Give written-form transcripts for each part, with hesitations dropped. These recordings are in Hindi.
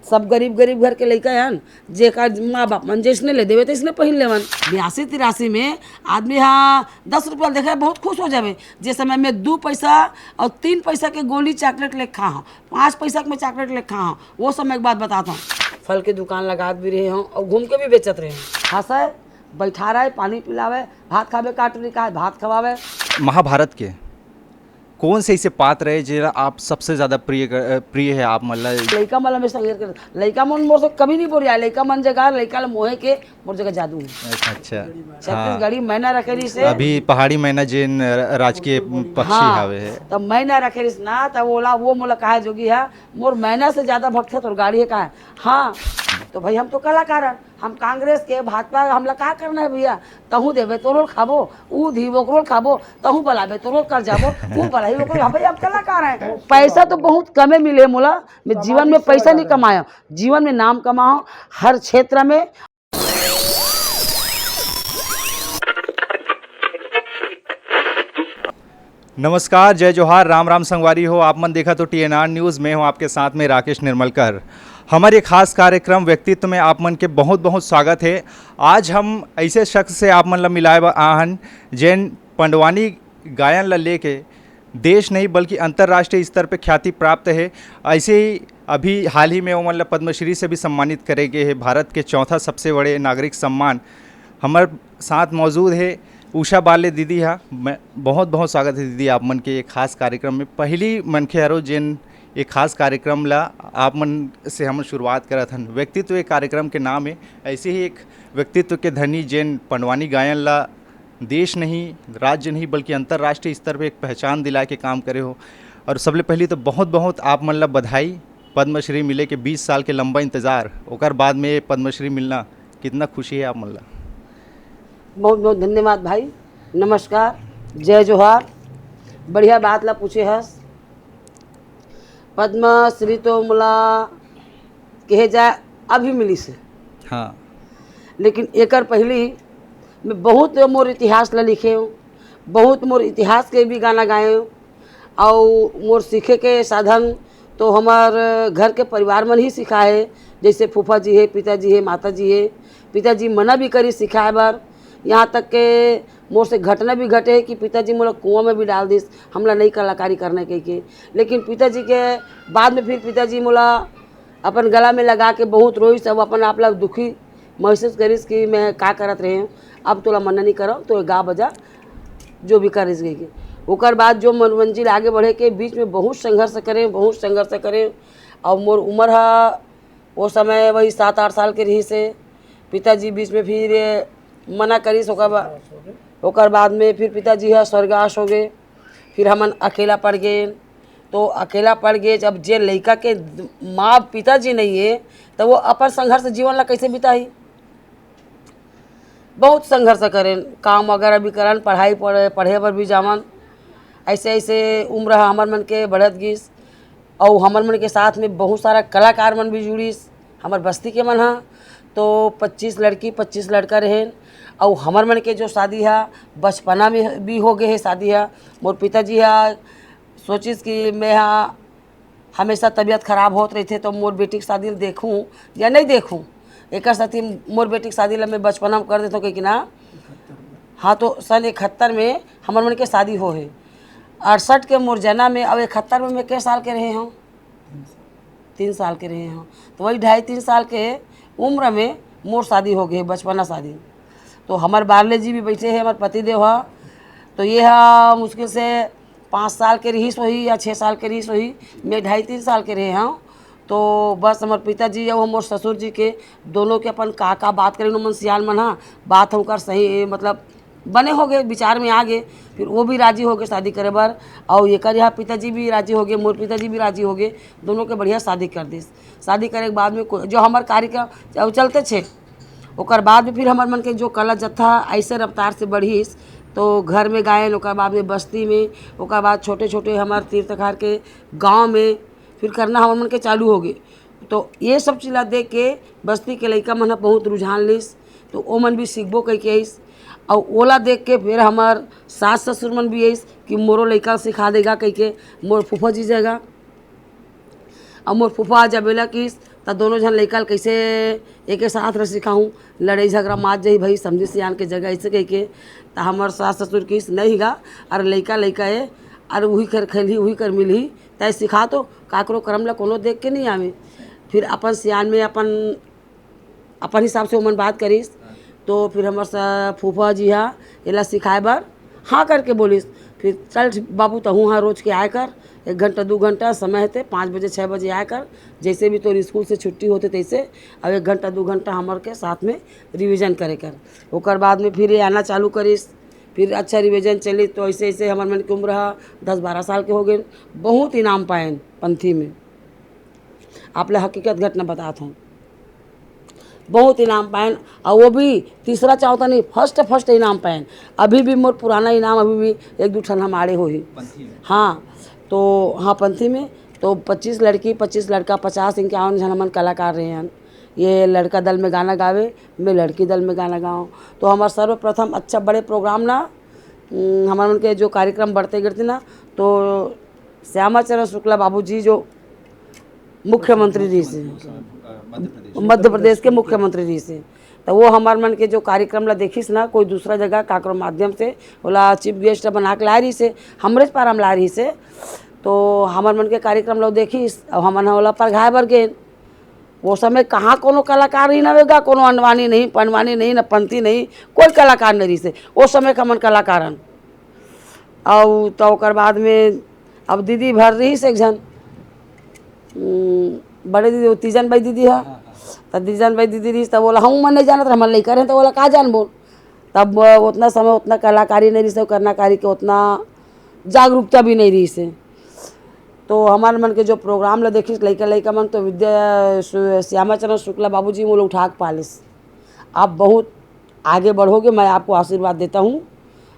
सब गरीब गरीब घर के लड़का हन जेका माँ बाप मन जिसने ले देवे तो इसने पहन लेवन। 82-83 में आदमी यहाँ 10 रुपया देखा बहुत खुश हो जावे। जे समय में 2 पैसा और 3 पैसा के गोली चॉकलेट ले खा हूँ, 5 पैसा में चॉकलेट ले खा हूँ, वो समय एक बात बताता हूँ। फल की दुकान लगा भी रहे हूँ और घूम के भी बेचत रहे हैं। हंसा है, बैठा रहा है, पानी पिलावे, भात खावे काटने का है, भात खवावे। महाभारत के कौन से ऐसे पात्र है जो आप सबसे ज़्यादा प्रिय है आप मतलब? लड़का मन में संगीत कर लड़का मन मोर से कभी नहीं बोलिया। लड़का मन जगह लड़का मोहे के मोर जगह जादू है। अच्छा। छत्तीसगढ़ी मैना रखेली से अभी पहाड़ी मैना जिन राजकीय पक्षी हवे है तब मैना रखेली ना तब ओला वो मोला कहा जोगी है मोर मैना से ज्यादा भक्त है तो गाड़ी है कहा। हाँ तो भाई हम तो कलाकार हैं, हम कांग्रेस के भाजपा हमला का करना है भैया। तहू देवे तो रोल खाबो, ऊ धी ओकरोल खाबो, तहू बलाबे तो रोल कर जाबो, ऊ बलाई ओकरोल। हाँ भाई हम कलाकार हैं। पैसा तो बहुत कमे मिले मोला, मैं जीवन में पैसा नहीं कमाया, जीवन में नाम कमाओ हर क्षेत्र में। नमस्कार, जय जोहार, राम राम संगवारी हो। आप मन देखा तो TNR न्यूज़ में हूँ आपके साथ में राकेश निर्मलकर। हमारे खास कार्यक्रम व्यक्तित्व में आप मन के बहुत बहुत स्वागत है। आज हम ऐसे शख्स से आप मन ला मिलाए आहन जैन पंडवानी गायन ला लेके देश नहीं बल्कि अंतर्राष्ट्रीय स्तर पे ख्याति प्राप्त है। ऐसे ही अभी हाल ही में वो मतलब पद्मश्री से भी सम्मानित करे गए हैं। भारत के चौथा सबसे बड़े नागरिक सम्मान। हमारे साथ मौजूद है उषा बाले दीदी। हाँ, मैं बहुत बहुत स्वागत है दीदी आप मन के एक खास कार्यक्रम में। पहली मनखे हरो जिन एक खास कार्यक्रम ला आप मन से हम शुरुआत करत हन। व्यक्तित्व एक कार्यक्रम के नाम है। ऐसे ही एक व्यक्तित्व के धनी जिन पंडवानी गायन ला देश नहीं राज्य नहीं बल्कि अंतर्राष्ट्रीय स्तर पे एक पहचान दिला के काम करे हो। और सबले पहली तो बहुत बहुत आप मन ला बधाई। पद्मश्री मिले के 20 साल के लंबा इंतज़ार ओकर बाद में पद्मश्री मिलना कितना खुशी है आप मन ला? बहुत बहुत धन्यवाद भाई, नमस्कार, जय जोहार। बढ़िया बात ला पूछे हस। पद्मश्री तो मोला कहे जाए अभी मिली से। हाँ, लेकिन एकर पहली मैं बहुत मोर इतिहास ला लिखे हूँ, बहुत मोर इतिहास के भी गाना गाए हूँ। और मोर सीखे के साधन तो हमार घर के परिवार मन ही सिखाए। जैसे फूफा जी है, पिताजी है, माता जी है। पिताजी मना भी करी सिखाए बार, यहाँ तक के मोर से घटना भी घटे है कि पिताजी मोला कुआं में भी डाल दिस हमला नहीं कलाकारी करने के। लेकिन पिताजी के बाद में फिर पिताजी मोला अपन गला में लगा के बहुत रोई, सब अपन आप लोग दुखी महसूस करिस कि मैं का करत रहे हूँ, अब तोला मना नहीं करो तो गा बजा जो भी करिस गई के। ओकर बाद जो मंजिल आगे बढ़े के बीच में बहुत संघर्ष करें। और मोर उम्र है वो समय वही 7-8 साल के रही से। पिताजी बीच में फिर मना करीस, ओकर बाद में फिर पिताजी है स्वर्गवास हो गए। फिर हमन अकेला पड़ गए। तो अकेला पड़ गए जब जे लड़का के माँ पिताजी नहीं है तो वो अपन संघर्ष जीवन ला कैसे बिताई। बहुत संघर्ष करें, काम वगैरह भी करन, पढ़ाई पढ़े पर भी जावन। ऐसे ऐसे उम्र हमर मन के बढ़त गिस। और हमर मन के साथ में बहुत सारा कलाकार मन भी जुड़िस। हमर बस्ती के मन हा तो 25 लड़की 25 लड़का रहें। और हमर मन के जो शादी है बचपना में भी हो गए है शादी है। मोर पिताजी है सोचिस कि मैं हाँ हमेशा तबीयत खराब होत रही थे तो मोर बेटी की शादी देखूँ या नहीं देखूँ। एक साथी मोर बेटी की शादी ला मैं बचपना में कर देता हूँ कि ना। हाँ तो सन 71 में हमर मन के शादी हो है। 68 के मोर जना में। अब 71 में मैं कै साल के रहे हूँ? 3 साल के रहे हूँ। तो वही 2.5-3 साल के उम्र में मोर शादी हो गई, बचपना शादी। तो हमारे बारले जी भी बैठे हैं, हमारे पति देव है। तो ये है मुश्किल से 5 साल के रही सोही या 6 साल के रही सोही। मैं 2.5-3 साल के रहे हूँ। तो बस हमारे पिताजी और मोर ससुर जी के दोनों के अपन का बात करें मन सियाल मन हाँ बात होकर सही मतलब बने हो गए, विचार में आ गए। फिर वो भी राजी हो गए शादी करे बर। और ये यहाँ पिताजी भी राजी हो गए, मोर पिताजी भी राजी हो गए। दोनों के बढ़िया शादी कर दी। शादी करे के बाद में जो हमारे कार्यक्रम चलते छे ओकर बाद में फिर हमारे मन के जो कला जत्था ऐसे रफ्तार से बढ़ीस। तो घर में गायन, ओकर बाद में बस्ती में, ओकर बाद छोटे छोटे हमारे तीर्थकार के गांव में फिर करना हमारे मन के चालू हो गए। तो ये सब चीज़ देख के बस्ती के लड़का मन बहुत रुझान लिस। तो वो मन भी सीखबो कह के आइस। और ओला देख के फिर हमार सास ससुर मन भी आइस कि मोरो लड़का सिखा देगा कह के। मोर फूफा जी जाएगा और मोर फूफा जब बेला कि तो दोनों जन लड़का कैसे एक साथ रह सिखाऊँ, लड़ाई झगड़ा मात जाई भाई समझी सियान के जगह ऐसे कह के। तो हमार सास ससुर की नहीं गा, अरे लड़का लड़का है, अरे वही कर खेली वही कर मिली तय सिखा तो काकरो करम ला कोनो देख के नहीं आवे। फिर अपन सियान में अपन हिसाब से उमन बात करीस, तो फिर हमार फूफा जी हाँ एला सिखाए बर हाँ करके बोलिस। फिर चल बाबू तहूँ हाँ रोज के आए कर, 1 घंटा 2 घंटा समय है 5 बजे 6 बजे आया कर, जैसे भी तो स्कूल से छुट्टी होते तैसे। अब 1 घंटा 2 घंटा हमार के साथ में रिवीजन करे कर, ओकर बाद में फिर ये आना चालू करीस। फिर अच्छा रिवीजन चली तो ऐसे ऐसे हमार मन की उम्र 10-12 साल के हो गए। बहुत इनाम पाएन पंथी में, आप ले हकीकत घटना बताता हूँ। बहुत इनाम पाएन, और वो भी तीसरा चौथा नहीं, फर्स्ट इनाम पाएन। अभी भी मोर पुराना इनाम अभी भी 1-2 ठन हमारे हो ही। हाँ तो हाँ पंथी में तो 25 लड़की 25 लड़का 50-51 जन हमन कलाकार रहे हैं। ये लड़का दल में गाना गावे, मैं लड़की दल में गाना गाऊँ। तो हमारे सर्वप्रथम अच्छा बड़े प्रोग्राम ना हमारे उनके जो कार्यक्रम बढ़ते गिरते ना, तो श्यामाचरण शुक्ला बाबू जी जो मुख्यमंत्री जी से, मध्य प्रदेश के मुख्यमंत्री जी से, तो वो हमारे मन के जो कार्यक्रम ला देखिस ना कोई दूसरा जगह काकरो माध्यम से बोला चीफ गेस्ट बना के ला रही से, हमरे पार हम ला रही से। तो हमारे मन के कार्यक्रम ला देखिस और हमन होला पर घाय बर गए। वो समय कहाँ कोनो कलाकार ही नवेगा, कोनो अनवानी नहीं पनवानी नहीं न पंथी नहीं, कोई कलाकार नहीं रही से वो समय का मन कलाकारन। और तो ओकर बाद में अब दीदी भर रही से एक जन बड़े दीदी तीजन भाई दीदी है, तब तीजन भाई दीदी रही तब बोला हम मन नहीं जानत हमन नहीं करें, तो बोला कहाँ जान बोल। तब उतना समय उतना कलाकारी नहीं रही से, करनाकारी के उतना जागरूकता भी नहीं रही से। तो हमारे मन के जो प्रोग्राम ला देखिस लड़का लड़का मन तो श्यामाचरण शुक्ला बाबू जी मोल उठा के पालिस। आप बहुत आगे बढ़ोगे, मैं आपको आशीर्वाद देता हूँ।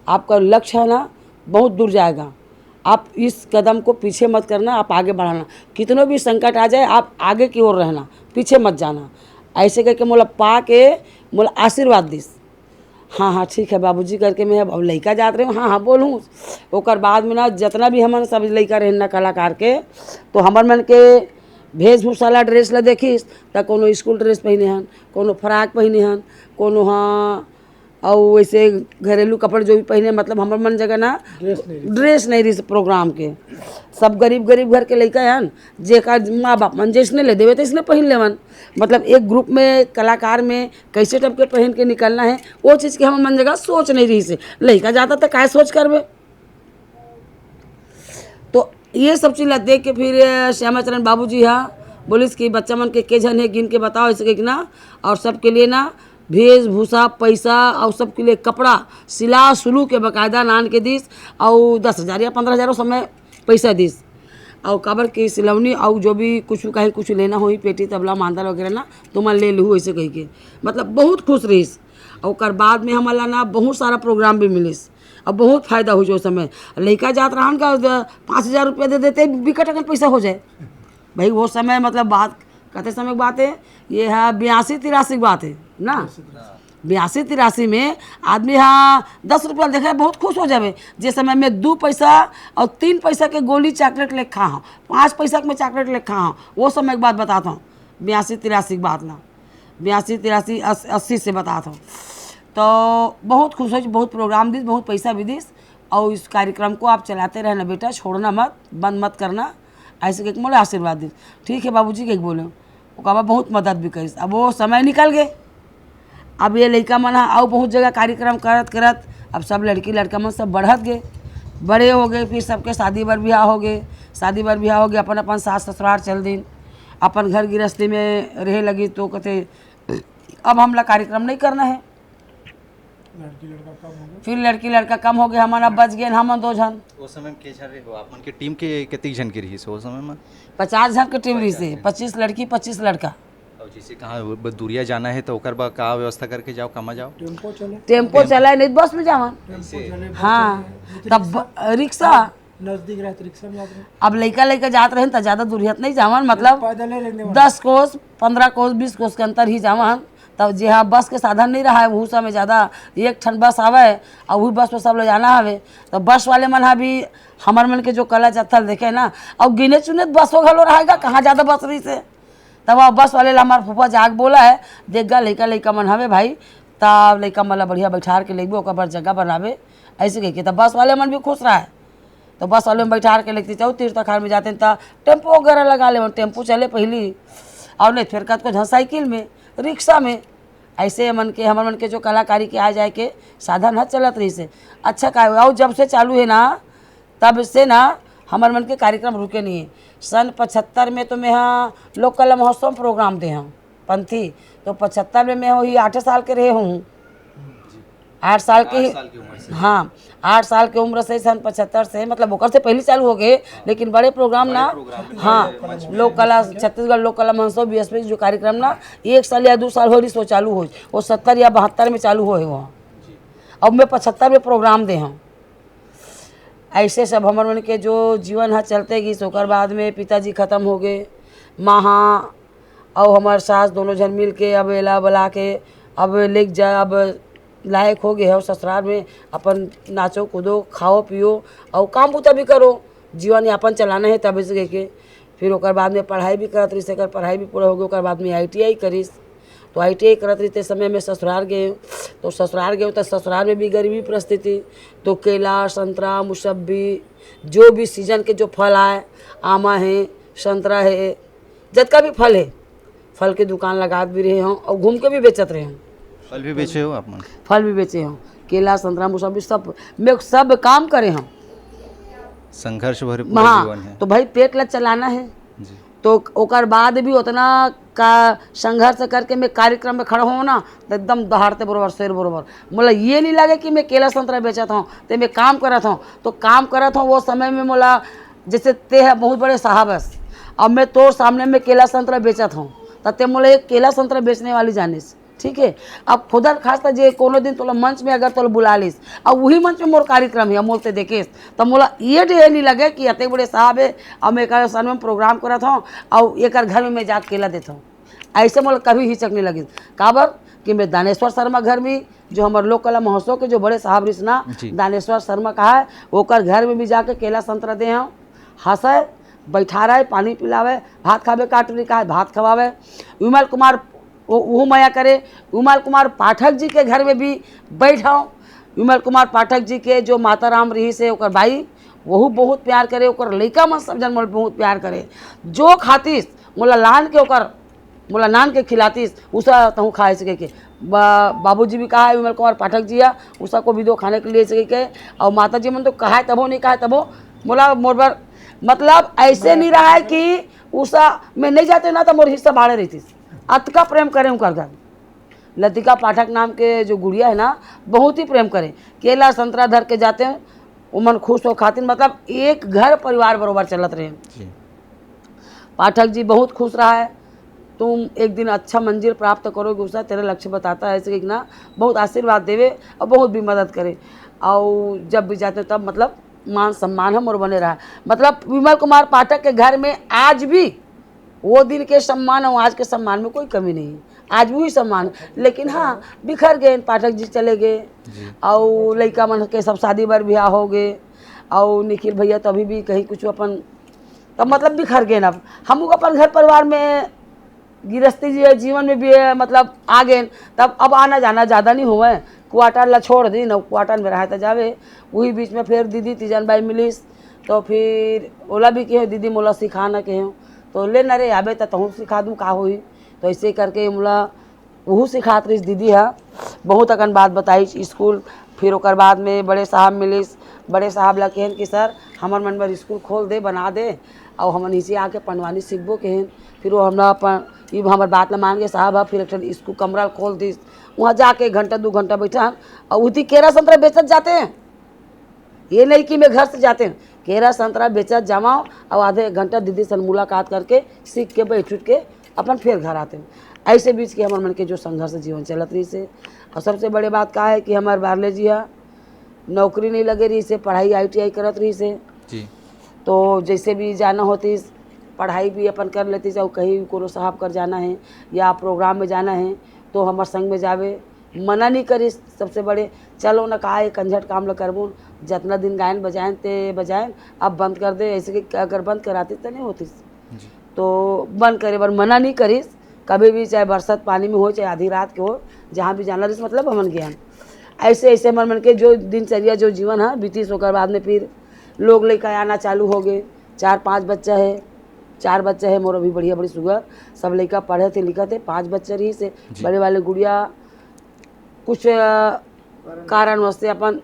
आपका लक्ष्य है ना बहुत दूर जाएगा। आप इस कदम को पीछे मत करना, आप आगे बढ़ाना। कितनों भी संकट आ जाए आप आगे की ओर रहना, पीछे मत जाना। ऐसे करके मोला पा के मोला आशीर्वाद दिस। हाँ हाँ ठीक है बाबूजी करके मैं अब लड़का जात रहे हूँ, हाँ हाँ बोलूँ। ओकर बाद में ना जितना भी हमन सब लड़का रहे ना कलाकार के, तो हमार मन के वेशभूषा ला ड्रेस ला देखिस तो कोनो स्कूल ड्रेस पहने हन, कोनो फ्राक पहने हन, कोनो हाँ और वैसे घरेलू कपड़े जो भी पहने, मतलब हमार मन जगह ना ड्रेस नहीं रही प्रोग्राम के। सब गरीब घर के लड़का हन, जेकर माँ बाप मन जैसने ले देवे तो इसने पहन लेवन। मतलब एक ग्रुप में कलाकार में कैसे टप के पहन के निकलना है, वो चीज़ की हमार मन जगह सोच नहीं रही से। लड़का जाता तो काय सोच करवे। तो ये सब चीज़ देख के फिर श्यामाचरण बाबू जी हाँ बोलिस कि बच्चा मन के जन है गिन के बताओ ऐसे कि ना, और सबके लिए ना वेशभूषा पैसा और सबके लिए कपड़ा सिला सुलू के बाकायदा नान के दिस, और 10,000 या 15,000 समय पैसा दिस। और काबर की सिलौनी और जो भी कुछ कहीं कुछ लेना हो पेटी तबला मांदल वगैरह ना तो मैं ले लूँ ऐसे कही के, मतलब बहुत खुश रहीस। और ओकर बाद में हमारा ना बहुत सारा प्रोग्राम भी मिलिस और बहुत फायदा हो जो समय। लड़का जात रहन का 5,000 रुपया दे देते बिकट अगर पैसा हो जाए भाई। वो समय मतलब बात कहते समय की बात है, ये है 82-83 की बात है ना। 82-83 में आदमी हाँ 10 रुपया देखा बहुत खुश हो जाए। जिस समय में 2 पैसा और 3 पैसा के गोली चॉकलेट ले खा हूँ, 5 पैसा के मैं चॉकलेट ले खा हूँ, वो समय की बात बताता हूँ। 82-83 की बात ना, 82-83-80 से बताता हूँ। तो बहुत खुश हो, बहुत प्रोग्राम दिस, बहुत पैसा भी दिस। और इस कार्यक्रम को आप चलाते रहना बेटा, छोड़ना मत, बंद मत करना। ऐसे कह बोले आशीर्वाद दिस। ठीक है बाबूजी कह बोले, वो कहा बहुत मदद भी करी। अब वो समय निकल गए, अब ये लड़का मन और बहुत जगह कार्यक्रम करत करत अब सब लड़की लड़का मन सब बढ़त गए, बड़े हो गए। फिर सबके शादी बर ब्याह हो गए, शादी बर ब्याह हो गए, अपन अपन सास ससुराल चल दिन, अपन घर गृहस्थी में रहे लगी। तो कहते अब हमला कार्यक्रम नहीं करना है। फिर लड़की लड़का कम हो गया, हमन अब बच गए हम 2 जन। उस समय के रहे हो आप मन के टीम के कितने जन की रही से उस समय में? 50 जन के टीम रही से, 25 लड़की 25 लड़का। और जैसे कहाँ दूरिया जाना है तो ओकर बा का व्यवस्था करके जाओ, कहाँ जाओ? टेम्पो चला नहीं बस में जावन। हाँ तब रिक्शा नजदीक रहते रिक्शा में जाते। अब लड़का जात रहे तो ज़्यादा दूरियत नहीं जावन, मतलब 10 कोस 15 कोस 20 कोस के अंतर ही जावन। तब जी हाँ बस के साधन नहीं रहा है, वो समय ज़्यादा एक ठन बस आवे और वही बस में सब लोग जाना हवे। तो बस वाले मन भी हमार मन के जो कला जत्थल देखे ना, और गिने चुने बसों घलो रहेगा, कहाँ ज़्यादा बस रही से। तब वह बस वाले ला हमार फूफा जाग बोला है, देख गा लइका लइका मन हवे भाई, तब लइका मन ला बढ़िया बैठार के लेबे ओकर बाद जगह बनावे ऐसे कह के। तब बस वाले मन भी खुश रहा है, तो बस वाले में बैठार के लेते जाओ तीर्थ अखाड़ में जाते हैं तो टेम्पो वगैरह लगा ले, टेम्पो चले पहली और नहीं फिर कद को साइकिल में रिक्शा में ऐसे मन के हमार मन के जो कलाकारी के आ जाए के साधन है चलत रही से अच्छा का। और जब से चालू है ना तब से ना हमार मन के कार्यक्रम रुके नहीं है। सन 75 में तो मैं यहाँ लोक कला महोत्सव प्रोग्राम दे हूँ पंथी, तो 75 में मैं वही 8 साल के रहे हूँ, 8 साल के हाँ 8 साल की उम्र से सन 75 से मतलब ओकर से पहले चालू हो गए, लेकिन बड़े प्रोग्राम ना हाँ लोक कला छत्तीसगढ़ लोक कला महोत्सव बीएसपी जो कार्यक्रम ना 1 साल या 2 साल हो रही सो चालू हो, वो 70 या 72 में चालू हो वहाँ। अब मैं 75 में प्रोग्राम दे हूँ। ऐसे सब हमार मन के जो जीवन है चलते गई। ओकर बाद में पिताजी ख़त्म हो गए, माँ और हमारे सास दोनों जन मिल के अब एला बला के अब लेक जा अब लायक हो गए हो ससुराल में अपन नाचो कूदो खाओ पियो और काम बुता भी करो, जीवन यापन चलाना है तब से के। फिर ओकर बाद में पढ़ाई भी करत रही, एकर पढ़ाई भी पूरा हो गई। ओकर बाद में ITI करीस, तो ITI करत रही समय में ससुराल गए, तो ससुराल गए तो ससुराल में भी गरीबी परिस्थिति, तो केला संतरा मुसब्बी जो भी सीजन के जो फल आए, आमा है संतरा है जितना भी फल है, फल की दुकान लगा भी रहे हों और घूम के भी बेचत रहे हों। फल भी बेचे हो आप मन? फल भी बेचे हों, केला संतरा मुसब्बी सब मैं सब काम करे हों। संघर्ष भरे पूरा जीवन है तो भाई पेट ला चलाना है जी। तो ओकर बाद भी उतना का संघर्ष करके मैं कार्यक्रम में खड़ा हूँ ना तो एकदम दहाड़ते बरोबर शेर बरोबर। मोला ये नहीं लगे कि मैं केला संतरा बेचत हूँ तो मैं काम करत हूँ, तो काम करत हूँ वो समय में मोला जैसे ते है बहुत बड़े साहब है, अब मैं तो सामने में केला संतरा बेचत हूँ तो ते मोला एक केला संतरा बेचने वाली जानिस, ठीक है। अब खुदा खास जे कोनो दिन तोला मंच में अगर तोला बुला लिस और वही मंच में मोर कार्यक्रम है मोल से देखेस तो मोला ये नहीं लगे कि अते बड़े साहब है और मैं एक सन में प्रोग्राम करत हूँ और एक घर में मैं जाके केला देता हूँ, ऐसे मोला कभी हिचक नहीं लगी। काबर कि मैं दानेश्वर शर्मा घर में जो हमारे लोक कला महोत्सव के जो बड़े साहब रिश्ना दानेश्वर शर्मा कहा है ओकर घर में भी जाके केला संतरा दे हूँ, हंसे बैठा रहे पानी पिलावे भात खावे काटरी का भात खवावे। विमल कुमार वो माया करे, विमल कुमार पाठक जी के घर में भी बैठाऊँ। विमल कुमार पाठक जी के जो माता राम रही से ओकर भाई वहू बहुत प्यार करे, ओकर लइका मन सब जन मोला बहुत प्यार करे, जो खातीस मोला लान के ओकर मोला नान के खिलातीस उसा तहूँ खाए सके के। बाबूजी भी कहा है विमल कुमार पाठक जी है उसा को भी दो खाने के लिए सके के, और माता जी मन तो कहा है तबो नहीं कहा है तबो मोला मोर मतलब ऐसे नहीं रहा है कि उषा में नहीं जाते ना तो मोर हिस्सा बाढ़े रहती, अतका प्रेम करें उनका घर। लतिका पाठक नाम के जो गुड़िया है ना बहुत ही प्रेम करें, केला संतरा धर के जाते हैं वो मन खुश हो खातिर, मतलब एक घर परिवार बरोबर चलत रहे। पाठक जी बहुत खुश रहा है, तुम एक दिन अच्छा मंजिल प्राप्त करोगे उषा, तेरा लक्ष्य बताता है ऐसे कि ना बहुत आशीर्वाद देवे और बहुत भी मदद करे, और जब भी जाते तब मतलब मान सम्मान हम और बने रहा। मतलब विमल कुमार पाठक के घर में आज भी वो दिन के सम्मान और आज के सम्मान में कोई कमी नहीं है, आज भी वही सम्मान। लेकिन हाँ बिखर गए, पाठक जी चले गए और लड़का मन के सब शादी बार ब्याह हो गए, और निखिल भैया तो अभी भी कहीं कुछ अपन तब मतलब बिखर गए। अब हम अपन घर परिवार में गृहस्थी जीवन में भी मतलब आ गए, तब अब आना जाना ज़्यादा नहीं हुआ है। क्वार्टर ला छोड़ दी न, क्वार्टर में रहा था जावे, वही बीच में फिर दीदी तीजन भाई मिलीस तो फिर ओला भी कहे दीदी मोला सिखा न कहे तो ले न रे आबे तो तहूँ सिखा दूँ का हुई, तो ऐसे करके मोला वहू सिखात रही दीदी है, बहुत अकन बात बताई स्कूल। फिर ओकर बाद में बड़े साहब मिलिस, बड़े साहब ला कहन कि सर हमार मन में स्कूल खोल दे बना दे और हम नीचे आके पनवानी सीखबो कहन। फिर वो हमरा अपन ये हमार बात ला मान के साहब है, फिर एक स्कूल कमरा खोल दी, वहाँ जाके 1 घंटा 2 घंटा बैठा और उसी केरा संतरा बेचत जाते हैं। ये नहीं कि मैं घर से जाते हैं, केरा संतरा बेचत जावाओ और आधे 1 घंटा दीदी से मुलाकात करके सीख के बैठ उठ के अपन फिर घर आते हैं। ऐसे बीच के हमारे मन के जो संघर्ष जीवन चलत रही से। और सबसे बड़ी बात का है कि हमारे बारले जी है नौकरी नहीं लगे रही से, पढ़ाई ITI करत रही से जी, तो जैसे भी जाना होती पढ़ाई भी अपन कर लेती, चाहे कहीं कोनो साहब कर जाना है या प्रोग्राम में जाना है तो हमार संग में जावे, मना नहीं करी। सबसे बड़े चलो न कहा एक कंझट काम ल करबो, जितना दिन गायन बजाएं ते बजाएं, अब बंद कर दे, ऐसे कि अगर बंद कराती तो नहीं होती। तो बंद करे बर मना नहीं करिस, कभी भी चाहे बरसात पानी में हो चाहे आधी रात के हो, जहाँ भी जाना रही मतलब हमन ज्ञान ऐसे ऐसे मन के जो दिनचर्या जो जीवन है बीतीस होकर बाद में फिर लोग लेकर आना चालू हो गए। 4-5 बच्चा है, 4 बच्चे हैं मोर अभी बढ़िया बड़ी सुगर, सब लड़का पढ़े थे लिखा थे। 5 बच्चे रही से बड़े वाले गुड़िया कुछ कारणवश से अपन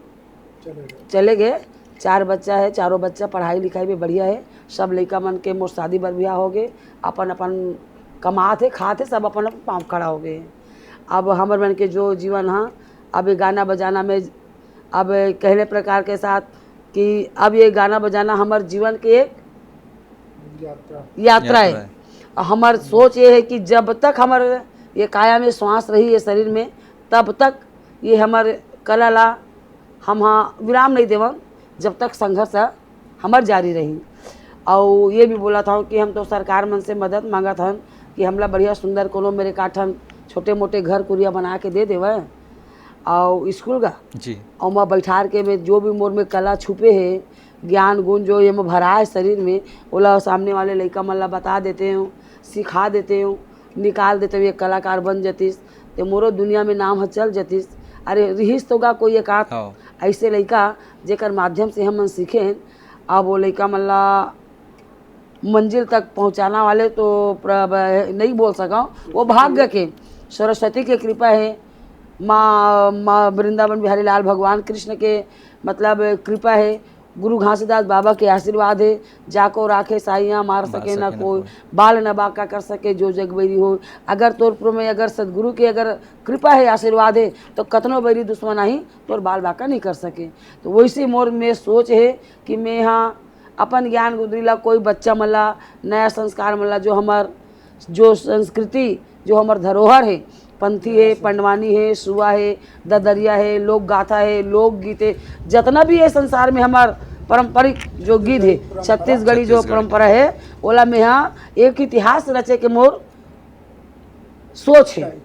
चले गए। 4 बच्चा है, चारों बच्चा पढ़ाई लिखाई में बढ़िया है। सब लड़का मन के मोर शादी बर ब्याह हो गए, अपन अपन कमाते खाते सब अपन अपन पाँव खड़ा हो गए। अब हमर मन के जो जीवन है अब ये गाना बजाना में अब कहने प्रकार के साथ कि अब ये गाना बजाना हमारे जीवन के एक यात्रा है। हमार सोच ये है कि जब तक हमारे ये काया में श्वास रही है शरीर में तब तक ये हमारे कला ला हम हाँ विराम नहीं देवन, जब तक संघर्ष हमार जारी रही। और ये भी बोला था कि हम तो सरकार मन से मदद मांगा था कि हमला बढ़िया सुंदर कोनो मेरे काठन छोटे मोटे घर कुरिया बना के दे देवे और स्कूल का जी और मैं बैठार के में जो भी मोर में कला छुपे है ज्ञान गुण जो ये में भरा है शरीर में ओला सामने वाले लड़का मन ला बता देते हूँ, सिखा देते हूँ, निकाल देते हूँ, ये कलाकार बन जतीस तो मोरो दुनिया में नाम है चल जतीस। अरे रहीस तो गा कोई एक आध ऐसे लड़का जेकर माध्यम से हम सीखे। अब वो लड़का मन ला मंजिल तक पहुँचाना वाले तो नहीं बोल सका, वो भाग्य के सरस्वती की कृपा है, माँ वृंदावन बिहारी लाल भगवान कृष्ण के मतलब कृपा है, गुरु घासीदास बाबा के आशीर्वाद है। जाको राखे साइयाँ मार सके ना कोई, बाल न बाका कर सके जो जग बैरी हो। अगर तोर में अगर सदगुरु की अगर कृपा है आशीर्वाद है तो कतनो बैरी दुश्मन आई तोर बाल बाका नहीं कर सके। तो वैसे मोर में सोच है कि मैं यहाँ अपन ज्ञान गुदरीला कोई बच्चा मला नया संस्कार मला जो हमार जो संस्कृति जो हमार धरोहर है, पंथी है, पंडवानी है, सुआ है, ददरिया है, लोक गाथा है, लोकगीत है, जितना भी है संसार में हमार पारंपरिक जो गीत है छत्तीसगढ़ी जो परंपरा है ओला में यहाँ एक इतिहास रचे के मोर सोच है,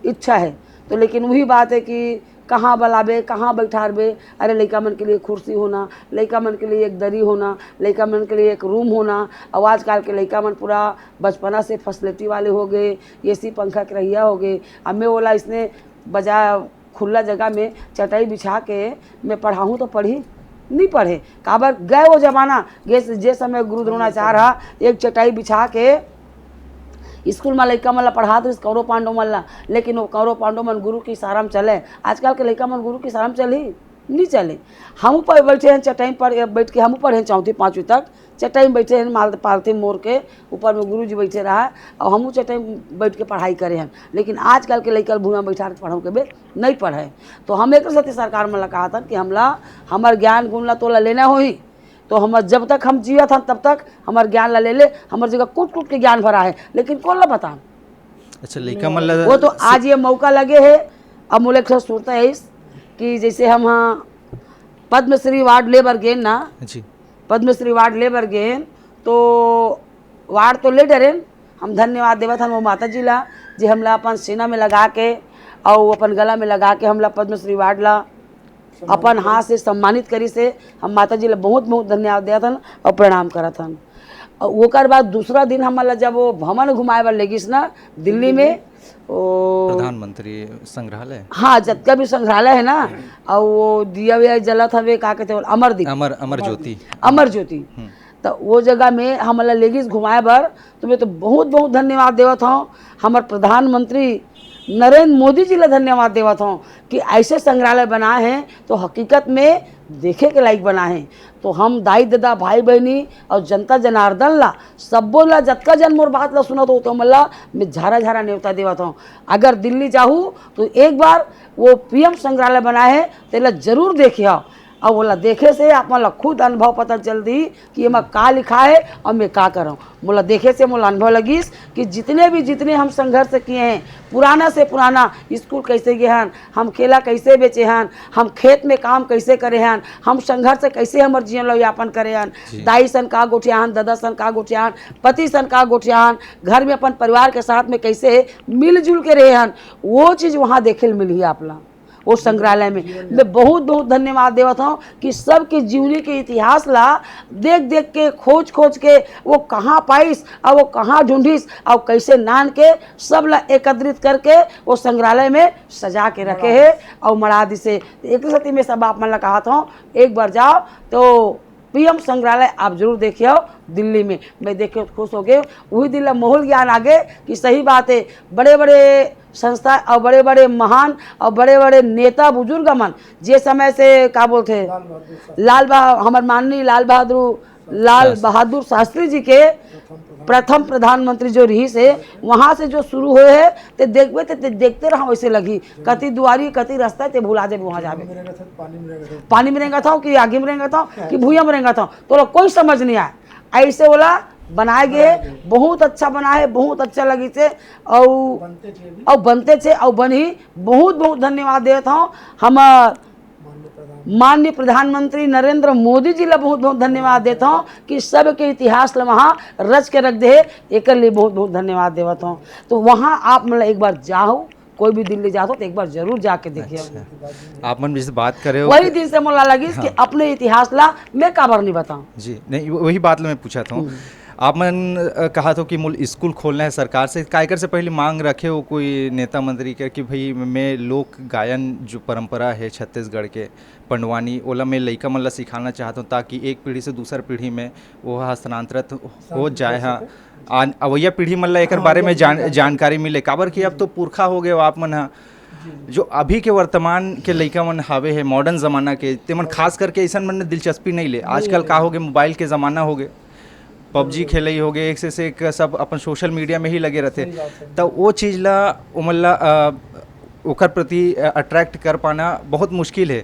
इच्छा है। तो लेकिन वही बात है कि कहाँ बलाबे कहाँ बैठारबे। अरे लड़का मन के लिए कुर्सी होना, लड़का मन के लिए एक दरी होना, लड़का मन के लिए एक रूम होना। और आजकल के लड़का मन पूरा बचपना से फैसिलिटी वाले हो गए, एसी पंखा के रहिया हो गए। अब मैं बोला इसने बजा खुला जगह में चटाई बिछा के मैं पढ़ाऊँ तो पढ़ी नहीं पढ़े काबर गए वो जमाना जे समय गुरु द्रोणाचार्य रहा एक चटाई बिछा के स्कूल में लड़का मन ला पढ़ा तो कौरव पांडव मन ला, लेकिन वो कौरव पांडव मन गुरु की इशारा में चले। आजकल के लड़का मन गुरु की इशारा में चली नहीं चले। हम पर बैठे हैं चटाई पर बैठ के हम पढ़े 4वीं 5वीं तक चटाई में बैठे हैं माल पालते मोड़ के ऊपर में गुरु जी बैठे रहा और हम चटाई में बैठ के पढ़ाई करे हैं। लेकिन आजकल के लड़का भूमि बैठा के पढ़ाऊँ के बे नहीं पढ़े। तो हम एक साथ सरकार में कहा था कि हमला हमार ज्ञान गुण ला तोला लेना हो ही तो हम जब तक हम जिया था तब तक हमार ज्ञान ला ले हमार जगह कूट कूट के ज्ञान भरा है, लेकिन कौन ला बता। अच्छा लड़का मतलब वो तो आज ये मौका लगे है। अब मुझे एक सूरत है इस कि जैसे हम हाँ पद्मश्री अवार्ड लेबर गेन ना जी पद्मश्री अवार्ड लेबर गेन तो अवार्ड तो ले डरे हम धन्यवाद देवा था वो माता जी ला जी हमला अपन सीना में लगा के और अपन गला में लगा के हमला पद्मश्री अवार्ड ला अपन हाथ से सम्मानित करी से हम माता जी ला बहुत बहुत धन्यवाद दिया था और प्रणाम करा था। और ओकर बाद दूसरा दिन हमारा जब वो भवन घुमाए वाले लेगिस ना दिल्ली में प्रधानमंत्री संग्रहालय, हाँ जितना भी संग्रहालय है ना और वो दिया विया जला था वे का कहते अमर ज्योति तो वो जगह में हमारा लेगिस घुमाए बर तो मैं तो बहुत बहुत धन्यवाद देवा था हमारे प्रधानमंत्री नरेंद्र मोदी जी ला धन्यवाद देवा था कि ऐसे संग्रहालय बनाए हैं तो हकीकत में देखे के लायक बना है। तो हम दाई दादा भाई बहनी और जनता जनार्दन ला सबो ला जतका जन मोर बात ला सुना तो मल्ला मैं झारा झारा न्योता देवा था अगर दिल्ली जाऊँ तो एक बार वो पीएम संग्रहालय बना है तो जरूर देखे आओ। और बोला देखे से आप मतलब खुद अनुभव पता चल दी कि मैं का लिखा है और मैं का कर रहा हूँ। बोला देखे से मोला अनुभव लगीस कि जितने हम संघर्ष किए हैं पुराना से पुराना स्कूल कैसे गए हैं, हम केला कैसे बेचे हैं, हम खेत में काम कैसे करे हैं, हम संघर्ष कैसे हमारे जीवन यापन करे हैं, दाई सन का गोठियान, दादा सन का गोठियान, पति सन का गोठियान, घर में अपन परिवार के साथ में कैसे मिलजुल के रहे हैं वो चीज़ वहाँ देखे मिली है आपला। वो संग्रहालय में मैं बहुत बहुत धन्यवाद देवत हूँ कि सबके जीवनी के इतिहास ला देख देख के खोज खोज के वो कहाँ पाइस और वो कहाँ ढूंढिस और कैसे नान के सब ला एकत्रित करके वो संग्रहालय में सजा के रखे है और मरा दिसे। एक सती में सब आप मन ला कहा था एक बार जाओ तो पीएम संग्रहालय आप जरूर देखिए दिल्ली में। मैं देख के खुश हो गए, वही दिन ला माहौल ज्ञान आ गए कि सही बात है, बड़े बड़े संस्था और बड़े बड़े महान और बड़े बड़े नेता बुजुर्ग मन जे समय से का बोलते हमारे माननीय लाल बहादुर शास्त्री जी के प्रथम प्रधानमंत्री जो रही से वहाँ से जो शुरू हुए है ते देखबे ते देखते रहो वैसे लगी कति दुआरी कति रास्ता ते भुला जाबे वहाँ जाबे पानी में रहेगा था कि आगे में रहेगा था कि भूया में रहेगा था तो कोई समझ नहीं आया। ऐसे बोला बनाए गए बहुत अच्छा बना है, बहुत अच्छा लगी थे और बनते थे और बनी। बहुत बहुत धन्यवाद देता हूँ हम माननीय प्रधानमंत्री नरेंद्र मोदी जी ला बहुत बहुत धन्यवाद देता हूँ कि सबके इतिहास ला वहाँ रच के रख दे, एक लिए बहुत बहुत धन्यवाद देता हूँ। तो वहाँ आप मतलब एक बार जाओ, कोई भी दिल्ली जाओ तो एक बार जरूर जाके देखिए। अच्छा। आप मन जिस बात कर रहे हो वही दिन से मुझे लगी कि अपने इतिहास ला मैं काबर नहीं बताऊँ जी, नहीं वही बात मैं पूछा था। आप मन कहा था कि मूल स्कूल खोलना है सरकार से, कायकर से पहले मांग रखे हो कोई नेता मंत्री के कि भाई मैं लोक गायन जो परंपरा है छत्तीसगढ़ के पंडवानी ओला मैं लइका मन ला सिखाना चाहता हूँ ताकि एक पीढ़ी से दूसर पीढ़ी में वो हस्तांतरित हो जाए। हाँ अवैया पीढ़ी मन ला एक बारे में जानकारी मिले, काबर कि अब तो पुरखा हो गए आप मन जो अभी के वर्तमान के लइका मन हावे है मॉडर्न ज़माना के ते मन खास करके ऐसा मन दिलचस्पी नहीं ले। आजकल का हो गए मोबाइल के ज़माना हो गए, पबजी खेले हो गए, एक से एक सब अपन सोशल मीडिया में ही लगे रहते, तो वो चीज़ ला उमल्ला ओकर प्रति अट्रैक्ट कर पाना बहुत मुश्किल है,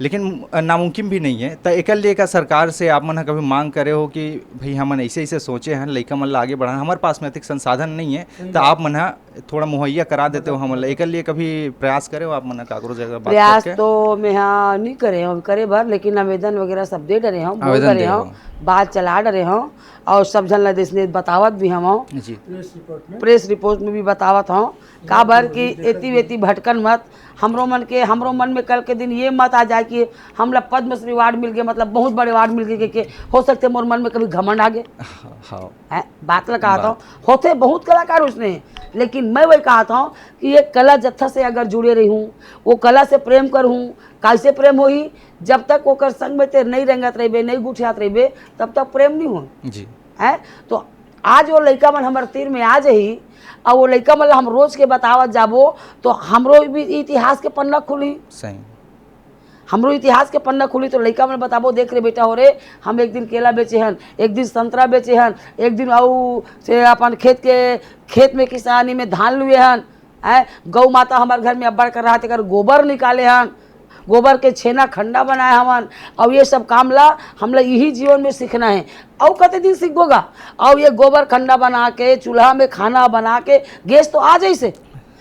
लेकिन नामुमकिन भी नहीं है। तो एक लिए का सरकार से आप मन कभी मांग करे हो कि भाई हमन ऐसे ऐसे सोचे हैं लइका मन ला आगे बढ़ाना, हमारे पास में अधिक संसाधन नहीं है तो आप मन थोड़ा मुहैया करा देते हो हमन ला, एक लिए कभी प्रयास करे हो आप मन काकरो जगह बात प्रयास तो मैं हाँ नहीं करे हम करे भर, लेकिन आवेदन वगैरह सब दे डरे हम बोल डरे हम बात चला डरे हम और सब जन देश ने बतावत भी हम जी, प्रेस रिपोर्ट में भी बतावत हूँ का भर की एती वेती भटकन मत। हमरो मन में कल के दिन ये मत आ जाए कि हमला पद्मश्री अवार्ड मिल गया, मतलब बहुत बड़े अवार्ड मिल गए के हो सकते मोर मन में कभी घमंड आ गए। बात ला कहा था होते बहुत कलाकार उसने, लेकिन मैं वही कहा था कि ये कला जत्था से अगर जुड़े रही हूँ, वो कला से प्रेम कर हूँ, कैसे प्रेम होई जब तक वो कर संग में तेरे नहीं रंगत रहे नहीं गुठियात रहे तब तक प्रेम नहीं हो जी है। तो आज वो लड़का मन हमारे तीर में आ जाही और वो लड़का मन हम रोज के बतावत जाबो तो हमरो भी इतिहास के पन्ना खुली, सही हमरो इतिहास के पन्ना खुली। तो लड़का मन बताबो देख रे बेटा हो रे हम एक दिन केला बेचे हन, एक दिन संतरा बेचे हन, एक दिन आऊ से अपन खेत में किसानी में धान लुए हन, गौ माता हमारे घर में अब्बड़ कर रहा थे गोबर निकाले हन, गोबर के छेना खंडा बनाए हमन और ये सब काम ला हमला यही जीवन में सीखना है। और कते दिन सीखोगा और ये गोबर खंडा बना के चूल्हा में खाना बना के गैस तो आ जैसे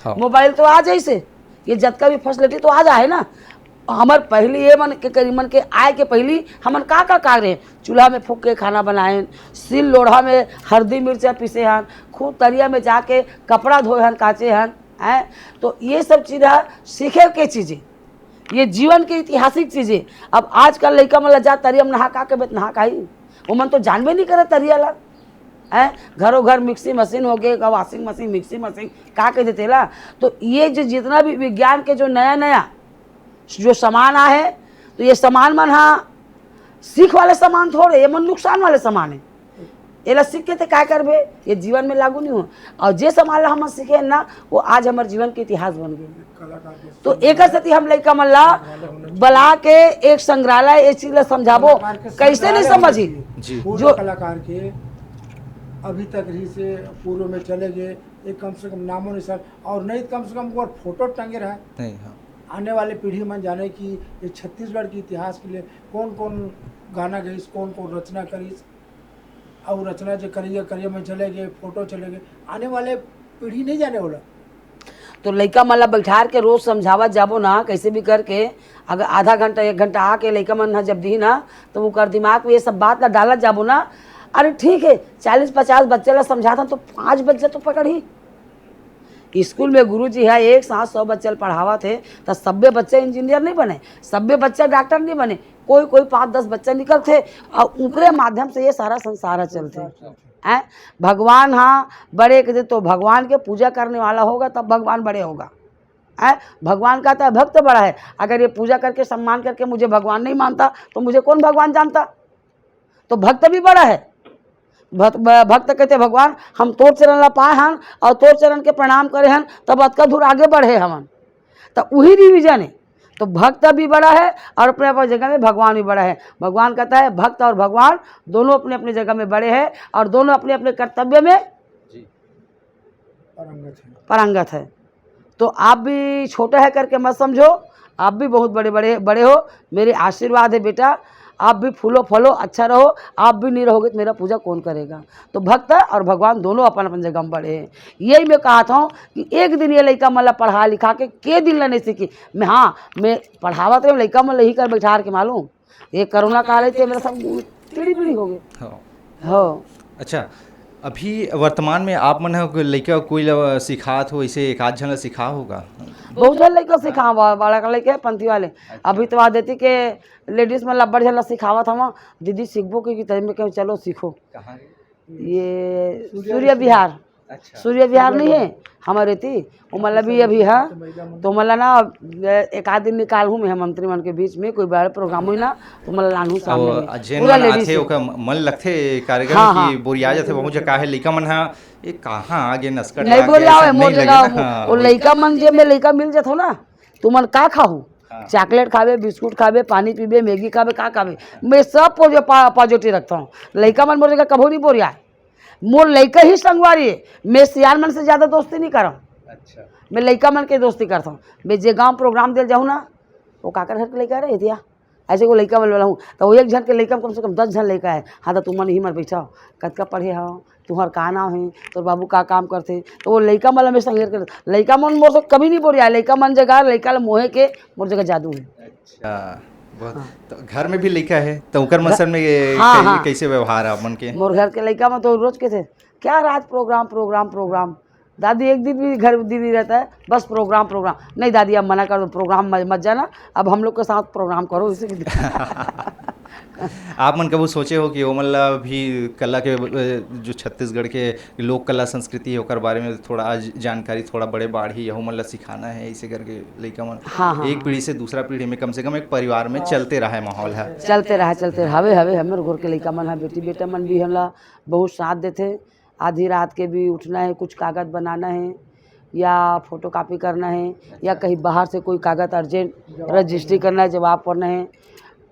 मोबाइल तो आ जैसे ये जतका भी फैसिलिटी तो आ जाए ना। हमार पहली ये मन के आए के पहली हमन का रहे चूल्हा में फूक के खाना बनाए, सिल लोढ़ा में हल्दी मिर्चा पीसे हन, खूब तरिया में जाके कपड़ा धोए हन काचे हन तो ये सब चीज़ सीखे के चीज़ें, ये जीवन के ऐतिहासिक चीज़ें। अब आजकल लड़का मन जा तरिया में नहा का के नहा काई वो मन तो जानबे नहीं करे तरिया ला घरों घर मिक्सी मशीन हो गए, वॉशिंग मशीन मिक्सी मशीन का के देते ला। तो ये जो जितना भी विज्ञान के जो नया जो सामान है तो ये सामान मन हाँ सीख वाले सामान थोड़े, ये मन नुकसान वाले सामान है, ये सीख के थे क्या करबे ये जीवन में लागू नहीं हो। और जे सामान हम सीखे ना वो आज हमारे जीवन के इतिहास बन गए। तो एक सती हम लड़का मल्ला बला के एक संग्रहालय एक चीज समझाबो कैसे नहीं समझी जो कलाकार के अभी तक रही से पूर्व में चले गए एक कम से कम नामो निशान और नहीं कम से कम वो फोटो टंगे रहे आने वाले पीढ़ी में जाने की ये छत्तीसगढ़ के इतिहास के लिए कौन कौन गाना गईस कौन कौन रचना करीस और रचना जो करिए में चले गए फोटो चले गए आने वाले पीढ़ी नहीं जाने वाला। तो लड़का मतलब बैठार के रोज समझावत जाबो ना कैसे भी करके, अगर आधा घंटा एक घंटा आके लड़का मन जब दी ना तो वो कर दिमाग में ये सब बात ला डालत जाबो ना। अरे ठीक है 40-50 बच्चे ला समझाता तो 5 बच्चे तो पकड़ ही स्कूल में गुरुजी है एक साथ 100 बच्चे पढ़ावा थे तो सब्बे बच्चे इंजीनियर नहीं बने, सब्बे बच्चे डॉक्टर नहीं बने, कोई कोई 5-10 बच्चे निकलते और ऊपरे माध्यम से ये सारा संसार चलते हैं। भगवान हाँ बड़े के तो भगवान के पूजा करने वाला होगा तब भगवान बड़े होगा। भगवान कहता है भक्त बड़ा है, अगर ये पूजा करके सम्मान करके मुझे भगवान नहीं मानता तो मुझे कौन भगवान जानता। तो भक्त भी बड़ा है। भक्त कहते भगवान हम तोर चरण ला पाए हन और तोर चरण के प्रणाम करे हन तब अतका दूर आगे बढ़े हमन, तो वही रिविजन है। तो भक्त भी बड़ा है और अपने अपने जगह में भगवान भी बड़ा है। भगवान कहता है भक्त और भगवान दोनों अपने अपने जगह में बड़े हैं और दोनों अपने अपने कर्तव्य में पारंगत है। तो आप भी छोटे है करके मत समझो, आप भी बहुत बड़े हो। मेरे आशीर्वाद है बेटा, आप भी फूलो फलो अच्छा रहो, आप भी नहीं रहोगे तो मेरा पूजा कौन करेगा। तो भक्त और भगवान दोनों अपन अपन जगह में बड़े हैं। यही मैं कहा था कि एक दिन ये लड़का मतलब पढ़ा लिखा के दिन ला नहीं सीखी मैं, हाँ मैं पढ़ावा तो लड़का मतलब यही कर बैठा के मालूम ये कोरोना काल थे मेरा सब पीढ़ी हो गए। हो अच्छा, अभी वर्तमान में आप मन है लड़का कोई सिखात हो ऐसे एक आध जन सिखा होगा? बहुत जन लड़का सिखा बड़ा लड़के पंथी वाले। अभी तो देती के लेडीज में लब्बड़ झला सिखावत हम दीदी सीखबो कि तभी में कहीं चलो सीखो। कहाँ? ये सूर्य विहार। अच्छा। सूर्य विहार नहीं है हमारे थी वो मतलब भी अभी है तो मतलब ना एक आध दिन निकाल हूँ मैं मंत्री मन के बीच में कोई बड़ा प्रोग्राम हुई ना तो मतलब लानू सामने में पूरा लेडीज थे ओका मन लगथे कार्यक्रम हाँ, की बोरिया जाथे बहुत जगह है लइका मन हा ये कहाँ आगे नस्कर नहीं बोलिया मोर जगह वो लइका मन जे में लइका मिल जात हो ना तुमन का खाहू चॉकलेट खावे, बिस्कुट खावे, पानी पीबे, मैगी खावे, का खावे, मैं सब पॉजिटिव रखता हूँ। लइका मन मोर जगह कभू नहीं बोरिया है, मोर लइका ही संगवारी है। मैं सियान मन से ज़्यादा दोस्ती नहीं कर रहा हूँ। अच्छा। मैं लइका मन के दोस्ती करता हूँ। मैं जे गाँव प्रोग्राम दिल जाऊँ ना वो काकर घर के लइका रहे दिया ऐसे को लइका वाला हूँ तो वो एक जन के लइका में कम से कम 10 जन लइका है। हाँ तो तुम मन ही मर बैठा कतका पढ़े हो, तुम्हार का नाम है, तोर बाबू का काम करते, तो वो लइका मन में संगेर कर लइका मन मोर से कभी नहीं बोरिया। लइका मन जगह लइका मोहे के मोर जगह जादू है। अच्छा बहुत। तो घर में भी लइका है तो उकर मसन में कैसे व्यवहार है मन के? मोर घर के लइका में तो रोज के थे क्या रात प्रोग्राम दादी एक दिन भी घर दीदी रहता है बस प्रोग्राम नहीं दादी अब मना कर दो प्रोग्राम मत जाना, अब हम लोग के साथ प्रोग्राम करो इसी आप मन कबू सोचे हो कि वो मतलब भी कला के जो छत्तीसगढ़ के लोक कला संस्कृति है ओकर बारे में थोड़ा जानकारी थोड़ा बड़े बाढ़ी यहो मतलब सिखाना है ऐसे करके लइका मन हाँ, एक पीढ़ी से दूसरा पीढ़ी में कम से कम एक परिवार में चलते रहा है माहौल है चलते रहे हवे हमारे घर के लइका मन है बेटी बेटा मन भी हमला बहुत साथ देते। आधी रात के भी उठना है, कुछ कागज़ बनाना है या फोटो कापी करना है या कहीं बाहर से कोई कागज़ अर्जेंट रजिस्ट्री करना है, जवाब पढ़ना है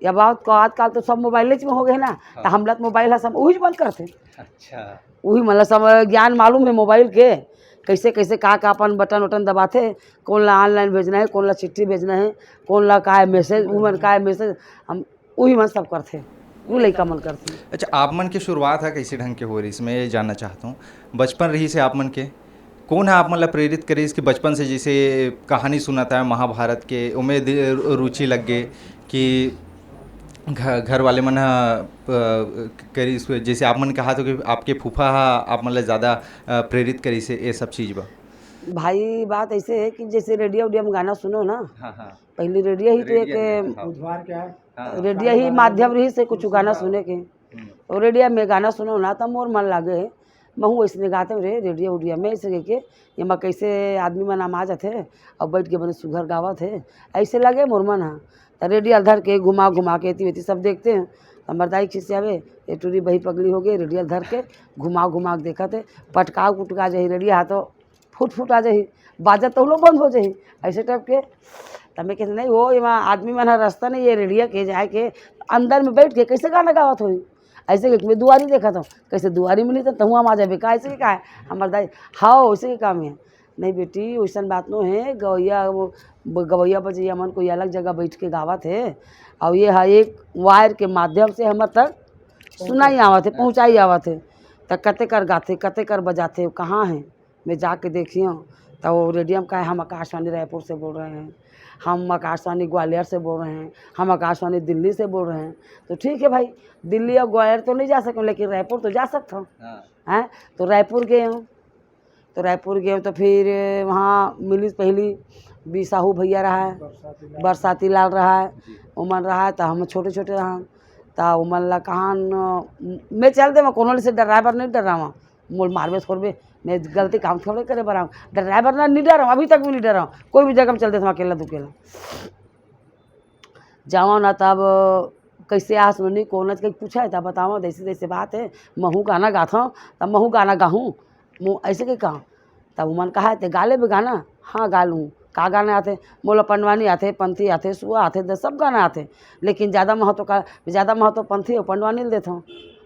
या बात को आजकल तो सब मोबाइल में हो गए ना तो हम लोग मोबाइल है सब वही बंद करते। अच्छा वही मतलब सब ज्ञान मालूम है मोबाइल के कैसे कैसे का अपन बटन वटन दबाते कौन ला ऑनलाइन भेजना है, कौन ला चिट्ठी भेजना है, कौन ला का है मैसेज वूमन का है मैसेज हम वही मन सब करते वो लइका मन करते। अच्छा आप मन की शुरुआत है कैसे ढंग के हो रही इसमें ये जानना चाहता हूँ। बचपन रही से आप मन के कौन है आप मतलब प्रेरित करे इसकी बचपन से जैसे कहानी सुनाता है महाभारत के उम्मीद रुचि लग गए कि घर वाले मन करी इसको जैसे आप मन कहा तो कि आपके फूफा आप मतलब ज़्यादा प्रेरित करी से ये सब चीज़ बा भाई बात ऐसे है कि जैसे रेडियो उडियो में गाना सुनो ना पहले रेडियो ही तो एक रेडियो ही माध्यम रही से कुछ गाना सुने के और रेडियो में गाना सुनो ना तो मोर मन लागे है महू ऐसे गाते रे रेडियो उडियो में ऐसे के ये मैं कैसे आदमी मन आम आ जाते और बैठ के बने सुघर गावा थे ऐसे लगे मोर मन हाँ तो रेडियो धर के घुमा के एती सब देखते हैं। हमारे खिस्से आवे ये टूरी बही पगली हो गई रेडियो धर के घुमा के देखा थे पटका उटका जाही रेडियो हाथों फूट आ जाही बाजा तो लोग बंद हो जाही ऐसे टाइप के तब मैं कहते नहीं वो यहाँ आदमी मन रास्ता नहीं ये रेडियो के जाए के अंदर में बैठ के कैसे गाना गावत हो ऐसे मैं दुआरी देखा था कैसे दुआरी मिली तो तहुआ आ जाए का ऐसे के का है हमारे दाई हाँ वैसे के काम है नहीं बेटी वैसा बात नो है गवैया बजैया मन कोई अलग जगह बैठ के गावा थे और ये है एक वायर के माध्यम से हम तक सुनाई आवा थे पहुँचाई आवा थे तो कते कर गाते कते कर बजाते कहाँ हैं मैं जाके देखी हूँ तो वो रेडियो में कहा हम आकाशवाणी रायपुर से बोल रहे हैं, हम आकाशवाणी ग्वालियर से बोल रहे हैं, हम आकाशवाणी दिल्ली से बोल रहे हैं। तो ठीक है भाई दिल्ली और ग्वालियर तो नहीं जा सकते लेकिन रायपुर तो जा सकता हूँ हैं तो रायपुर गए हूँ तो रायपुर गए तो फिर वहाँ मिली पहली बी साहू भैया रहा है, बरसाती लाल रहा है, उमन रहा है, तो हम छोटे छोटे रहा तो उमन ला कहाँ मैं चल दे मैं कोनो से ड्राइवर नहीं डर रहा मोल मारबे छोड़बे मैं गलती काम थोड़े करे बरा ड्राइवर ना नहीं डर रहा अभी तक भी नहीं डर रहा कोई भी जगह में चल दे अकेला दुकेला जाओ ना तब कैसे आस मनी कौन कहीं पूछा है तब बताओ जैसे जैसे बात है महू गाना गाता तब महू गाना गाहूँ मुँह ऐसे कहीं कहाँ तब मन कहा है गा ले भी गाना हाँ गा लूँ का गाने आते मोला पंडवानी आते पंथी आते सुआ आते सब गाने आते लेकिन ज़्यादा महत्व पंथी और पंडवानी देता हूँ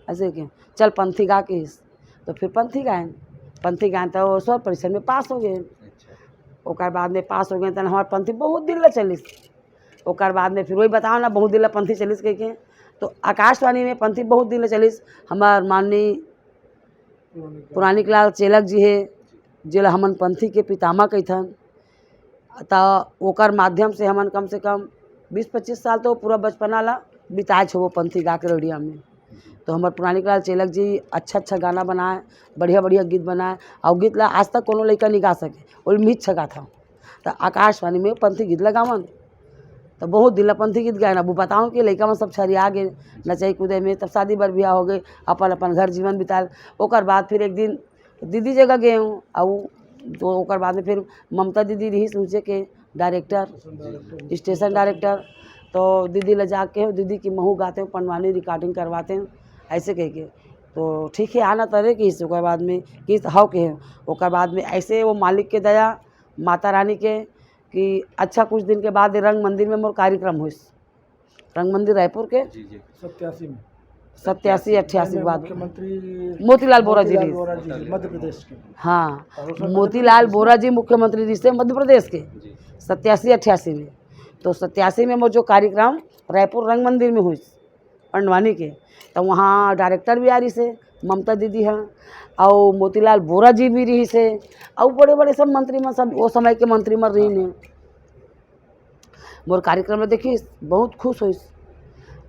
ऐसे क्यों चल पंथी गा के तो फिर पंथी गायन तो स्वर परीक्षा में पास हो गए ओकर बाद में पास हो गए तो हमारे पंथी बहुत दिन ला चलिस ओकर बाद में फिर वही बताओ ना बहुत दिन ला पंथी चलिस कह के तो आकाशवाणी में पंथी बहुत दिन ला चलिस हमार माननीय पुरानिक लाल चेलक जी है जिला हमन पंथी के पितामह कहथन तो ओकर माध्यम से हमन कम से कम 20-25 साल तो पूरा बचपना ला बिताए छो वो पंथी गा के रेडियो में तो हमारे पुरानिक लाल चेलक जी अच्छा गाना बनाए बढ़िया गीत बनाए और गीत ला आज तक कोनो लड़का नहीं गा सके और मित छगा था तो आकाशवाणी में पंथी गीत लगावन तो बहुत दिल पंथी गीत गाए अब बताऊँ कि लड़का में सब छरिया गए नचाई कूदे में तब शादी बर बियाह हो गए अपन घर जीवन बिताल ओकर बाद फिर एक दिन दीदी जगह गए हूँ और तो ओकर बाद में फिर ममता दीदी रही सोचे के डायरेक्टर स्टेशन डायरेक्टर तो दीदी ले जाके दीदी की महू गाते हैं पंडवानी रिकॉर्डिंग करवाते हैं ऐसे कह के तो ठीक है आना तरह की ओकर बाद में कि हाउ के ओकर बाद में ऐसे वो मालिक के दया माता रानी के कि अच्छा कुछ दिन के बाद रंग मंदिर में मोर कार्यक्रम हुई रंग मंदिर रायपुर के 87-88 के बाद मोतीलाल बोरा जी मध्य प्रदेश के हाँ मोतीलाल बोरा जी मुख्यमंत्री जी से मध्य प्रदेश के 87-88 में तो 87 में वो जो कार्यक्रम रायपुर रंग मंदिर में हुई पंडवानी के तो वहाँ डायरेक्टर भी आ रही से ममता दीदी हैं और मोतीलाल बोरा जी भी रही से और बड़े बड़े सब मंत्री में सब वो समय के मंत्री में रही ने मोर कार्यक्रम में देखी बहुत खुश हुई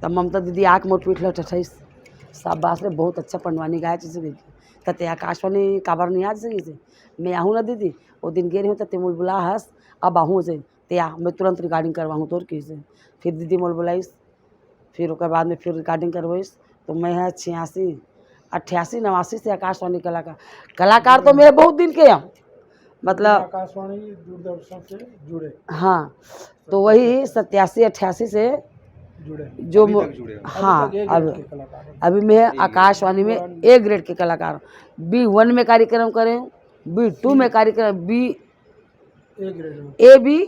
तब ममता दीदी आँख मोट पीठ लठाईस सब बात में बहुत अच्छा पंडवानी गाय चीज़ गई तते आकाशवाणी काबर नहीं आज सकी से मैं आहूँ ना दीदी वो दिन गे रही हूँ तते मोल बुला हंस अब आहूँ से त्या मैं तुरंत रिकॉर्डिंग करवाऊँ तोर की से फिर दीदी मोल बुलाईस फिर ओकर बाद में फिर रिकॉर्डिंग करवाईस तो मैं है 88 से आकाशवाणी कलाकार तो मेरे बहुत दिन के हैं मतलब आकाशवाणी दूरदर्शन से जुड़े हाँ तो वही 87-88 से जुड़े जो हाँ अभी मैं आकाशवाणी में ए ग्रेड के कलाकार B1 में कार्यक्रम करें B2 में कार्यक्रम A B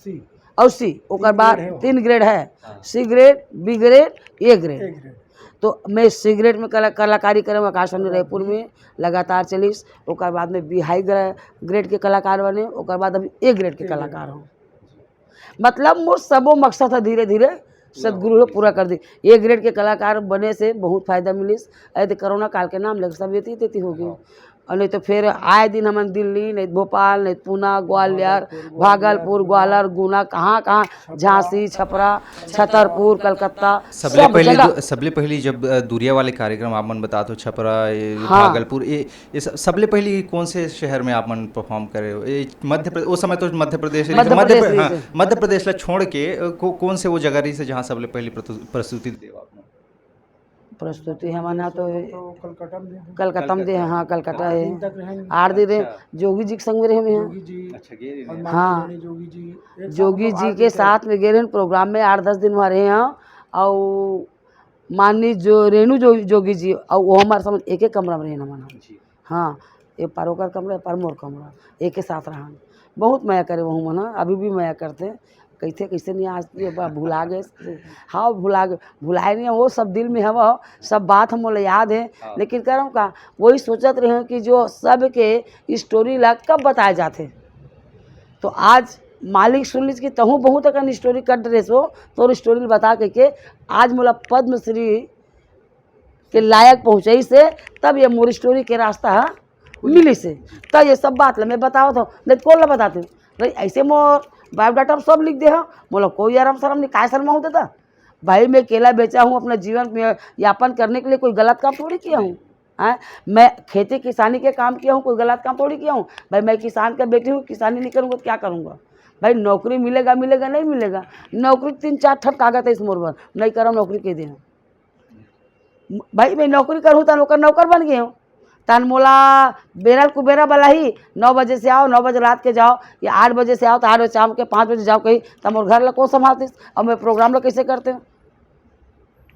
C और C ओकर बाद 3 ग्रेड है C grade B grade A grade तो मैं C ग्रेड में कलाकारी करें आकाशवाणी रायपुर में लगातार चलीस ओकर बाद में B हाई ग्रेड के कलाकार बने ओकर बाद अभी A ग्रेड के कलाकार हूँ मतलब मोर सबो मकसद है धीरे धीरे सदगुरु पूरा कर दी ए ग्रेड के कलाकार बने से बहुत फायदा मिलिस ऐसे कोरोना काल के नाम लेकर सब येती हो गई और नहीं तो फिर आए दिन हम दिल्ली नहीं भोपाल नहीं पूना ग्वालियर भागलपुर ग्वालियर गुना कहाँ झांसी छपरा छतरपुर कलकत्ता सबले पहली जब दूरिया वाले कार्यक्रम आप मन बता तो छपरा हाँ। भागलपुर ये सबले पहली कौन से शहर में आप मन परफॉर्म करे हो मध्य प्रदेश उस समय तो मध्य प्रदेश ला छोड़ के कौन से वो जगह रही से जहाँ सबले पहली प्रस्तुति देव प्रस्तुति हमारा तो कलकत्ता में दे हाँ कलकत्ता है 8 दिन रहे जोगी जी के संग में रहे हैं हाँ जोगी जी के साथ में गए प्रोग्राम में 8-10 दिन वहाँ रहे हैं और माननीय जो रेणु जोगी जी और वो हमारे समझ एक कमरा में रहे हमारा हाँ ये पारोकर कमरा पर मोर कमरा एक के साथ रहा बहुत मया करे वहाँ मना अभी भी मया करते कैसे नहीं आज भुला गए हाँ भुलाए नहीं वो सब दिल में है वो सब बात हम याद है लेकिन कह रहा हूँ का वही सोचत रहे कि जो सब के स्टोरी ला कब बताए जाते तो आज मालिक सुन लीज कि तहूँ बहुत अकन स्टोरी कट रहे सो तो स्टोरी बता के आज मोला पद्मश्री के लायक पहुँचाई से तब ये मोर स्टोरी के रास्ता मिली से तब ये सब बात ला मैं बताओ था नहीं कौन ला बताते भाई ऐसे मोर बायोडाटा सब लिख दे बोला कोई आराम शर्म नहीं काय शर्मा होता भाई मैं केला बेचा हूँ अपना जीवन में यापन करने के लिए कोई गलत काम थोड़ी किया हूँ हैं? मैं खेती किसानी के काम किया हूँ, कोई गलत काम थोड़ी किया हूँ भाई। मैं किसान का बेटी हूँ, किसानी नहीं करूँगा तो क्या करूँगा भाई। नौकरी मिलेगा मिलेगा नहीं मिलेगा, नौकरी 3-4 ठप कागज है इस मोर पर, नहीं करो नौकरी के दिन भाई। मैं नौकरी करूँ तो नौकर बन गए हूँ। तन मोला बेरल कुबेरा वाला ही 9 बजे से आओ, 9 बजे रात के जाओ, या 8 बजे से आओ तो 8 बजे शाम के 5 बजे जाओ कहीं, तब मोर घर ला कौन संभालते। अब मैं प्रोग्राम ला कैसे करते हैं?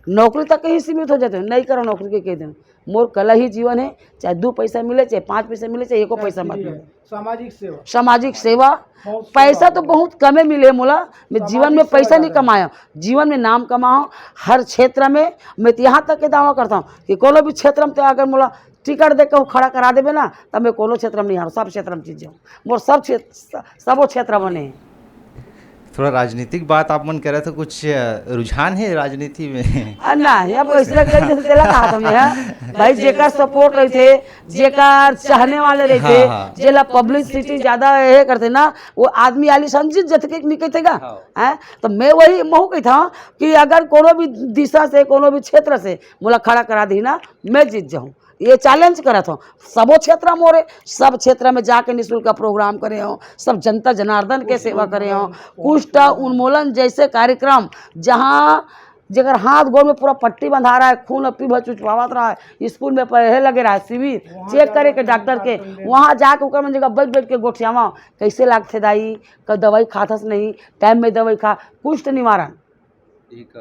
नौकरी तक ही सीमित हो जाते हैं, नहीं करो नौकरी के कह दें। मोर कला ही जीवन है, चाहे 2 पैसा मिले, चाहे 5 पैसा मिले, चाहे 1 पैसा मत मिले। सामाजिक सेवा, सामाजिक सेवा, बहुत पैसा सेवा तो बहुत कमे मिले मोला। मैं जीवन में पैसा नहीं कमाया, जीवन में नाम कमाओ हर क्षेत्र में। मैं तो यहाँ तक के दावा करता हूँ कि कोनो भी क्षेत्र में तो अगर मोला टिकट दे के खड़ा करा देवे ना, तब मैं कोनो क्षेत्र में नहीं हारूँ, सब क्षेत्र में जीत जाऊँ। मोर सब क्षेत्र, सबो क्षेत्र बने हैं। थोड़ा राजनीतिक बात आप मन करे तो कुछ रुझान है राजनीति में? ना अब इसलिए तेला कहा था मैं भाई, जेकर सपोर्ट रहे थे, जेकर चाहने वाले रहे थे, हाँ। जेला पब्लिसिटी ज्यादा ये करते ना, वो आदमी आली समझित जत के नहीं कहतेगा हैं। तो मैं वही महू कहता हूँ कि अगर कोनो भी दिशा से, कोनो भी क्षेत्र से मोला खड़ा करा दी ना, मैं जीत जाऊँ। ये चैलेंज करा था। सबो क्षेत्र मोरे, सब क्षेत्र में जाके निःशुल्क का प्रोग्राम करे हो, सब जनता जनार्दन के सेवा करे हो, कुष्ठ उन्मूलन जैसे कार्यक्रम, जहाँ जगह हाथ गोड़ में पूरा पट्टी बंधा रहा है, खून अपी भर चुचवावत रहा है, स्कूल में पढ़े लगे रहा है, शिविर चेक करे के डॉक्टर के, वहाँ जाके ओकर में जगह बैठ बैठ के गोठियावा कैसे लागथे दाई, का दवाई खाथस नहीं, टाइम में दवाई खा। कुष्ठ निवारण एक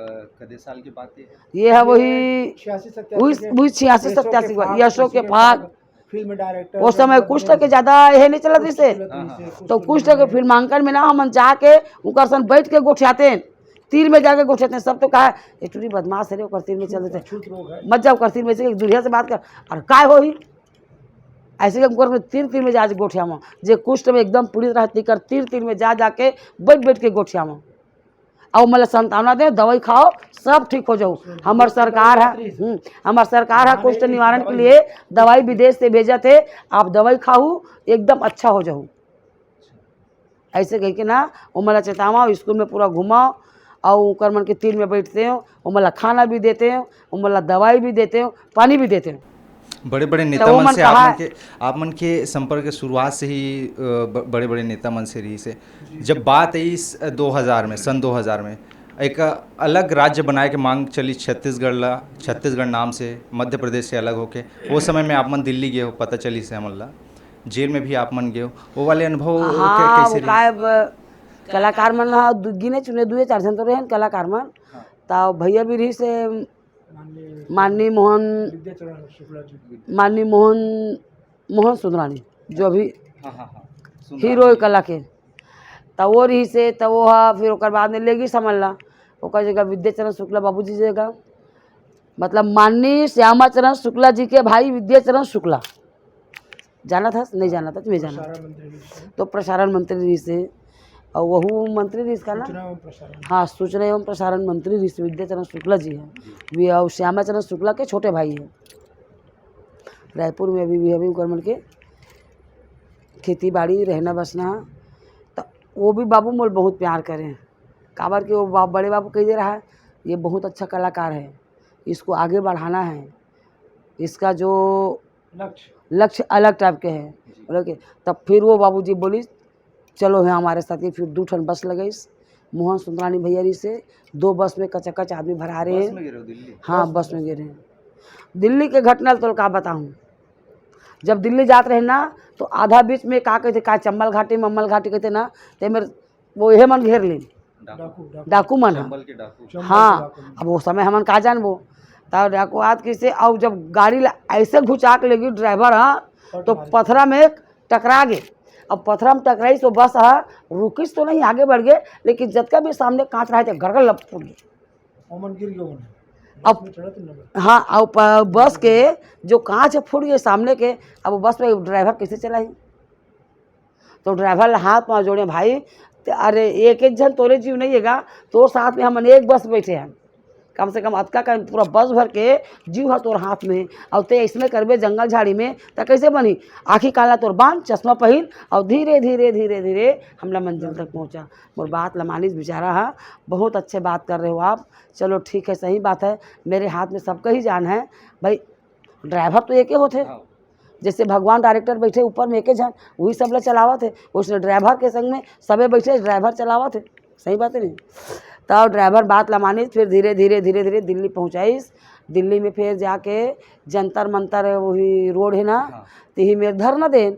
कदे साल की बात है ये है, वही 86-87 यशो के भाग फिल्म डायरेक्टर। उस समय कुष्ठ के ज्यादा यह नहीं चलत इसे, तो कुष्ठ के फिल्मांकन में ना हम जाके उनका सन बैठ के गोठियाते हैं, तीर में जाके गोठियाते हैं। सब तो कहा एटूरी बदमाश है, तीर में चल देते मत जाओ, कर तीर में से दूरिया से बात कर, और काय हो ही ऐसे कर तीर में जा गोठियावा, जे कुष्ठ में एकदम पीड़ित रहती कर तीर में जा जाके बैठ बैठ के गोठियावा, और मतलब संतावना दे, दवाई खाओ, सब ठीक हो जाओ। हमार सरकार है, हमार सरकार है कुष्ठ निवारण के लिए दवाई विदेश से भेजा थे, आप दवाई खाओ एकदम अच्छा हो जाओ। ऐसे कह के ना वो मला चेतावा, स्कूल में पूरा घुमाओ, और कर मन के तीर में बैठते हो, वो मला खाना भी देते हो, वो मला दवाई भी देते हो, पानी भी देते हो। बड़े बड़े नेता तो मन से आप मन के संपर्क के शुरुआत से ही बड़े बड़े नेता मन से रही से। जब बात आई 2000 में, सन 2000 में एक अलग राज्य बनाए के मांग चली छत्तीसगढ़ नाम से, मध्य प्रदेश से अलग होके। वो समय में आप मन दिल्ली गए हो, पता चली से हमला जेल में भी आप मन गए हो, वो वाले अनुभव कैसे रहे? कलाकार मन गिने चुने 2-4 जन तो रहे कलाकार मन, तो भैया भी रही से माननीय मोहन सुंदरानी, जो अभी हीरो कला के, तो वो रही से, तो वो फिर ओकर बाद में लेगी समझ ला, ओकर जगह विद्याचरण शुक्ला बाबूजी जगह, मतलब माननीय श्यामाचरण शुक्ला जी के भाई विद्याचरण शुक्ला, जाना था नहीं जाना था, तुम्हें जाना, तो प्रसारण मंत्री रही से, और वह मंत्री रही इसका ना, हाँ सूचना एवं प्रसारण मंत्री ऋषि विद्याचरण शुक्ला जी हैं, वे और श्यामाचरण शुक्ला के छोटे भाई हैं। रायपुर में अभी कर्मन के खेती बाड़ी रहना बसना, तो वो भी बाबू मोल बहुत प्यार करें, काबर के वो बड़े बाबू कह दे रहा है ये बहुत अच्छा कलाकार है, इसको आगे बढ़ाना है, इसका जो लक्ष्य अलग टाइप के हैं, बोले तब फिर वो बाबूजी बोली चलो है हमारे साथ। फिर 2 ठन बस लगई मोहन सुंदरानी भैया से, 2 बस में कचकच आदमी भरा रहे हैं। हाँ बस में गिरे हैं। दिल्ली के घटना तो का बताऊँ, जब दिल्ली जाते रहे ना, तो आधा बीच में का कहते का चंबल घाटी मम्मल घाटी कहते ना, ते मेरे वो यह मन घेर लेन, डाकू मन है। हाँ अब वो समय हमन का जानबो, तब डाकू आद किसे, और जब गाड़ी ऐसे घुचा के लेगी ड्राइवर, हाँ तो पथरा में टकरा गए। अब पथरा में टकराई तो बस रुकिस तो नहीं, आगे बढ़ गए, लेकिन जब भी सामने कांच रहा थे गड़गड़ लप फूट गए। अब हाँ, और बस के जो कांच फूट गए सामने के, अब बस में ड्राइवर कैसे चलाई, तो ड्राइवर हाथ पाँव जोड़े, भाई अरे एक जन तोरे जीव नहीं हैगा, तो साथ में हम एक बस बैठे हैं, कम से कम अतका का पूरा बस भर के जीव है तोर हाथ में, और ते इसमें करबे जंगल झाड़ी में तो कैसे बनी। आँखी काला तोर बांध, चश्मा पहन, और धीरे धीरे धीरे धीरे हमला मंजिल तक पहुंचा। मोर बात लमानिस बेचारा है, बहुत अच्छे बात कर रहे हो आप, चलो ठीक है, सही बात है, मेरे हाथ में सबका ही जान है भाई। ड्राइवर तो एके होते, जैसे भगवान डायरेक्टर बैठे ऊपर में एके जन वही सब ला चलावा थे, उसने ड्राइवर के संग में सबे बैठे ड्राइवर चलावा थे। सही बात है नहीं? तब ड्राइवर बात ला मानी, फिर धीरे धीरे दिल्ली पहुँचाईस। दिल्ली में फिर जाके जंतर मंतर वही रोड है ना, तही में धरना देन।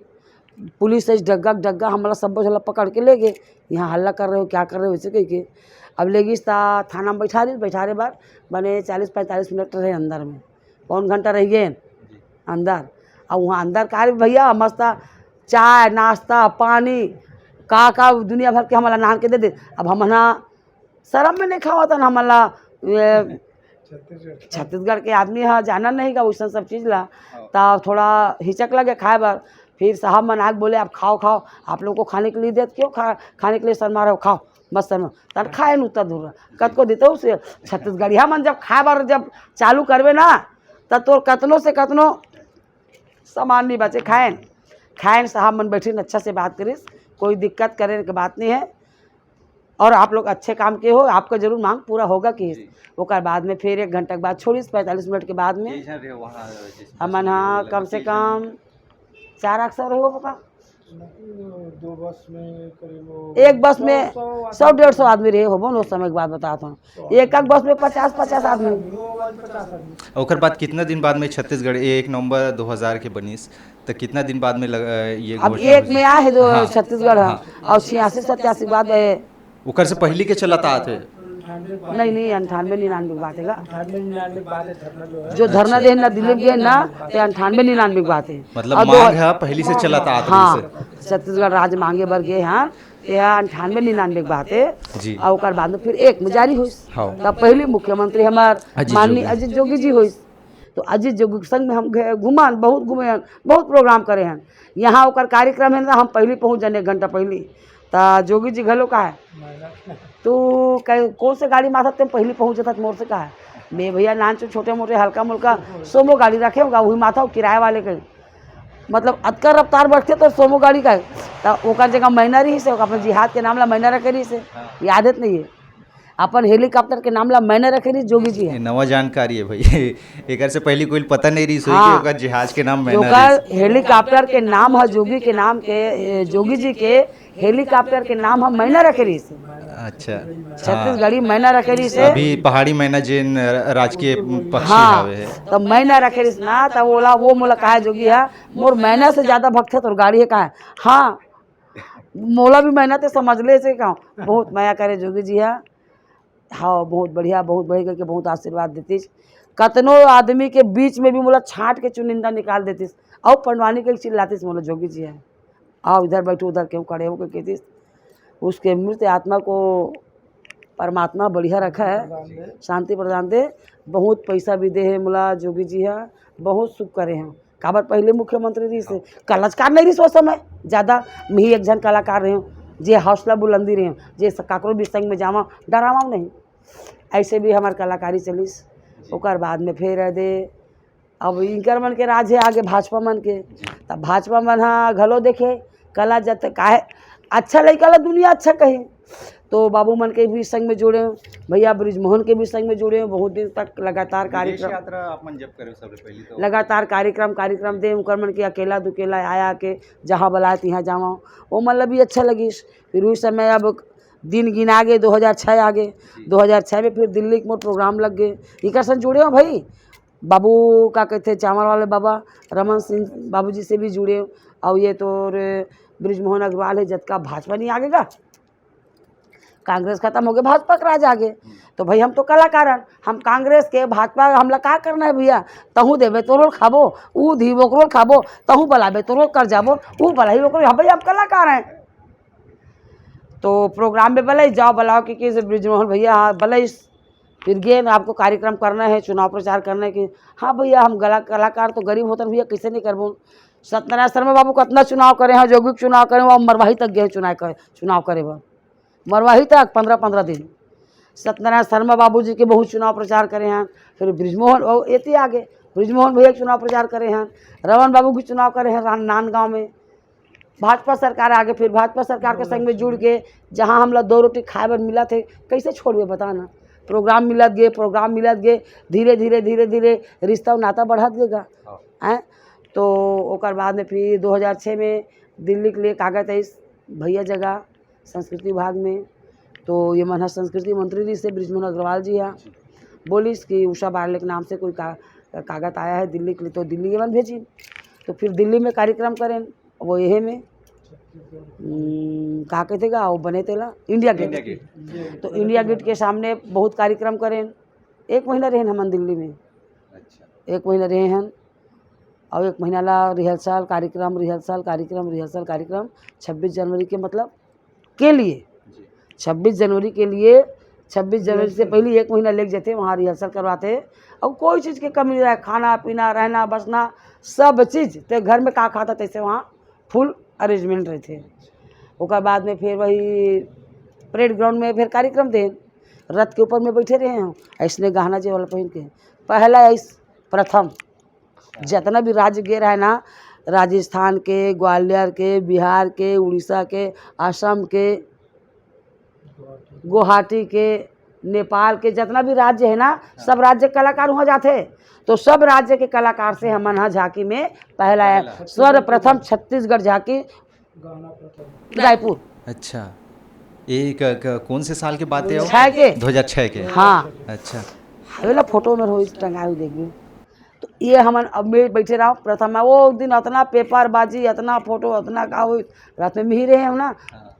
पुलिस से डग्गा हमारा सब झला पकड़ के ले गए, यहाँ हल्ला कर रहे हो, क्या कर रहे हो, वैसे कह के अब ले गई थाना में बैठा रहे बार बने 40-45 मिनट रहे अंदर में, पौन घंटा रह गए अंदर। और वहाँ अंदर का भैया मस्त चाय नाश्ता पानी का दुनिया भर के हमारा नान के दे दे। अब हम शर्म में नहीं खावा था ना, हमारा छत्तीसगढ़ के आदमी है, जाना नहीं का वैसा सब चीज़ ला, तब थोड़ा हिचक लगे खाए बार। फिर साहब मनाक बोले आप खाओ आप लोग को खाने के लिए दे, क्यों खाने के लिए शर्मा रहे हो, खाओ बस शर्मा तर खाए न उतर दूर कत को देते उसे छत्तीसगढ़ी। हम जब खाए बार जब चालू करवे ना तब तो कतनों से कतनों सामान नहीं बचे, खाएन साहब मन बैठे अच्छा से बात करिस, कोई दिक्कत करे की बात नहीं है। और आप लोग अच्छे काम के हो, आपका जरूर मांग पूरा होगा कि ओकर बाद में फिर 1 घंटा के बाद छोड़ीस, 45 मिनट के बाद में हमन हाँ कम से कम 4 अक्सर हो पापा, 2 बस में करीब एक बस में 100-150 आदमी रहे हो। उस समय के बाद बताता हूँ, एक बस में 50-50 आदमी। ओकर बाद कितना दिन बाद में छत्तीसगढ़ 1 नवंबर 2000 के बनीस, तो कितना दिन बाद में ये अब एक में आए है जो छत्तीसगढ़ है, और 86-87 बाद ओकर से पहले के चलाता आते नहीं 98-99 की बात है, 98-99 बात है। धरना जो है जो धरना दे ना दिल्ली में ना 98-99 की बात है, मतलब मांग है पहले से चलाता आते। हाँ छत्तीसगढ़ राज्य मांगे बर गए हैं, यह 98-99 की बात है जी। और ओकर बाद में फिर 1 में जारी हुई। तब पहले मुख्यमंत्री हमार माननीय अजीत जोगी जी हुई, तो अजीत जोगी के संग में हम घुमान बहुत घूमे हैं, बहुत प्रोग्राम करे हैं। यहाँ ओकर कार्यक्रम है ना, हम पहले पहुँच जाने 1 घंटा पहले, तो जोगी जी घलो का है तो कौन से गाड़ी माथा तुम पहले पहुँच जाता मोर से कहा है मैं भैया नान से छोटे मोटे हल्का मुल्का सोमो गाड़ी रखे होगा, वही माथा किराए वाले के मतलब अतकर रफ्तार बढ़ते तो सोमो गाड़ी का तो ओकर जगह मैना रही से अपन जिहाद के नाम ला मैना रखे रही से, यादत नहीं है अपन हेलीकॉप्टर के नाम ला मैंने रखे रही जोगी जी है। नवा जानकारी है भाई एक से पहले कोई पता नहीं रही सोई हाँ, कि जहाज के नाम मैंने ओकर हेलीकॉप्टर के नाम है जोगी के नाम के, जोगी जी के हेलीकॉप्टर के नाम हम मैना रखे रही से। अच्छा छत्तीसगढ़ी मैना रखे रही से, अभी पहाड़ी मैना जिन राजकीय पक्षी हाँ हवे है तो मैना रखे रही ना, तब बोला वो मोला कहा जोगी है मोर मैना से ज्यादा भक्त है तो गाड़ी है कहा हाँ मोला भी मैना तो समझ ले से कहा बहुत माया करे जोगी जी है। हाँ बहुत बढ़िया करके बहुत आशीर्वाद देतीस, कतनों आदमी के बीच में भी मोला छाट के चुनिंदा निकाल देतीस और पंडवानी के चिल्लातीस मोला जोगी जी है आओ इधर बैठो उधर क्यों खड़े हो के कहतीस। उसके मृत आत्मा को परमात्मा बढ़िया रखा है, शांति प्रदान दे, बहुत पैसा भी दे है मोला जोगी जी है, बहुत सुख करे हैं। काबर पहले मुख्यमंत्री रही से कलाकार नहीं रही, सोच समय ज़्यादा मैं ही एक जन कलाकार रही हूँ जे हौसला बुलंदी रही हूँ, जे काकरो भी संग में जावा डरावा नहीं, ऐसे भी हमार कलाकारी चलीस। ओकर बाद में फिर दे अब इनकर मन के राज है आगे भाजपा मन के, तब भाजपा मन हाँ घलो देखे कला जब तक काहे अच्छा लगे कला दुनिया अच्छा कहे, तो बाबू मन के भी संग में जुड़े हूँ, भैया ब्रिजमोहन के भी संग में जुड़े हूँ, बहुत दिन तक लगातार कार्यक्रम लगातार कार्यक्रम दे उनकर मन के अकेला दुकेला आया के जहाँ बुलाए तहाँ जावा, वो मतलब भी अच्छा लगिस। फिर उस समय अब दिन गिना गए 2006 आ गए, 2006 में फिर दिल्ली के मोर प्रोग्राम लग गए, एक संग जुड़े हो भाई बाबू का कहते चावल वाले बाबा रमन सिंह बाबू जी से भी जुड़े हो, और ये तो ब्रिजमोहन अग्रवाल है, जब का भाजपा नहीं आगेगा, कांग्रेस खत्म हो गया भाजपा का राज आगे, तो भाई हम तो कलाकार हैं, हम कांग्रेस के भाजपा हमला का करना है भैया, तहूँ देवे तो रोल खाबो ऊ धी बोकरोल खाबो तहूँ बलाबे तो रोल कर जाबो ऊ बलाई बोकरोल, हाँ भाई हम कलाकार हैं। तो प्रोग्राम में बलाई जाओ बुलाओ कि ब्रिजमोहन भैया हाँ बलाई, फिर गए आपको कार्यक्रम करना है चुनाव प्रचार करने के, हाँ भैया हम कलाकार तो गरीब होते भैया कैसे नहीं करबो। सत्यनारायण शर्मा बाबू कितना चुनाव करे हैं, जोगी चुनाव करे वह मरवाही तक गए चुनाव करे वह मरवाही तक 15-15 दिन सत्यनारायण शर्मा बाबू जी के बहुत चुनाव प्रचार करे हैं। फिर ब्रिजमोहन और एते आगे ब्रिजमोहन भैया चुनाव प्रचार करे हैं, रमन बाबू भी चुनाव करे हैं नांदगांव में, भाजपा सरकार आगे फिर भाजपा सरकार के संग में जुड़ के जहाँ हम लोग 2 रोटी खाए बर मिला थे कैसे छोड़वे बताना, प्रोग्राम मिलत गए धीरे धीरे रिश्ता और नाता बढ़त गेगा हैं। तो ओकर बाद में फिर 2006 में दिल्ली के लिए कागज आई भैया जगह संस्कृति विभाग में। तो ये मन संस्कृति मंत्री जी से बृजमोहन अग्रवाल जी यहाँ बोलिस कि उषा बारले के नाम से कोई कागज आया है दिल्ली के लिए, तो दिल्ली के मन भेजी। तो फिर दिल्ली में कार्यक्रम करें वो यही में कहा कहते गा वो बने थे इंडिया गेट। तो इंडिया गेट के सामने बहुत कार्यक्रम करें। 1 महीना रहे हम दिल्ली में। अच्छा। 1 महीना रहे हैं और 1 महीना ला रिहर्सल कार्यक्रम 26 जनवरी के मतलब के लिए 26 जनवरी के लिए 26 जनवरी से पहले 1 महीना लेके जाते वहाँ रिहर्सल करवाते। और कोई चीज़ की कमी नहीं रहा, खाना पीना रहना बसना सब चीज़। तो घर में का खाता तैसे वहाँ फुल अरेंजमेंट रहते। उसके बाद में फिर वही परेड ग्राउंड में फिर कार्यक्रम दे रथ के ऊपर में बैठे रहे हैं ऐसने गहना जे वाला पहन के। पहला प्रथम जितना भी राज्य गे रहा है ना, राजस्थान के, ग्वालियर के, बिहार के, उड़ीसा के, असम के, गुवाहाटी के, नेपाल के जितना भी राज्य है ना, सब राज्य के कलाकार वहाँ जाते। तो सब राज्य के कलाकार से हम यहाँ झांकी में पहला है सर्वप्रथम छत्तीसगढ़ झांकी रायपुर। अच्छा, ये कौन से साल की बात है? 2006 के। हाँ अच्छा, वेला फोटो में हो टंगा हुई देखिए। तो ये हम अब में बैठे रहो प्रथम वो दिन इतना पेपर बाजी इतना फोटो इतना का हुई रात में ही रहे हम ना।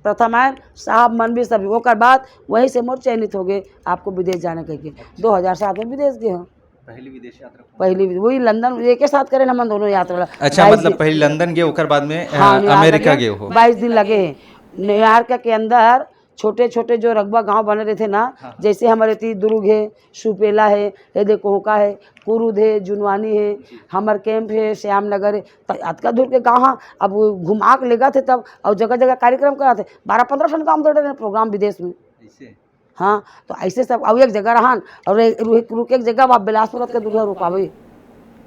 प्रथम आए साहब मन भी सभी ओकर बाद वहीं से मोर चयनित हो गए आपको विदेश जाने के। 2007 में विदेश गए हम। पहली विदेश यात्रा पहली वही लंदन एक के साथ करें हम दोनों यात्रा। अच्छा, मतलब पहले लंदन गए ओकर बाद में अमेरिका गए हो। 22 दिन लगे हैं न्यूयॉर्क के अंदर। छोटे छोटे जो रकबा गांव बने रहते ना, जैसे हमारे ती दुर्ग है, सुपेला है, ये देखो होका है, कुरुद है, जुनवानी है, हमर कैंप है, श्यामनगर है। तो अतका दूर के गाँव हाँ अब घुमा के लेगा थे तब और जगह जगह कार्यक्रम कराते। 12-15 सन काम दे रहे प्रोग्राम विदेश में। हाँ, तो ऐसे सब अब एक जगह रहा और रुक एक जगह आप बिलासपुर के दूर रुकावे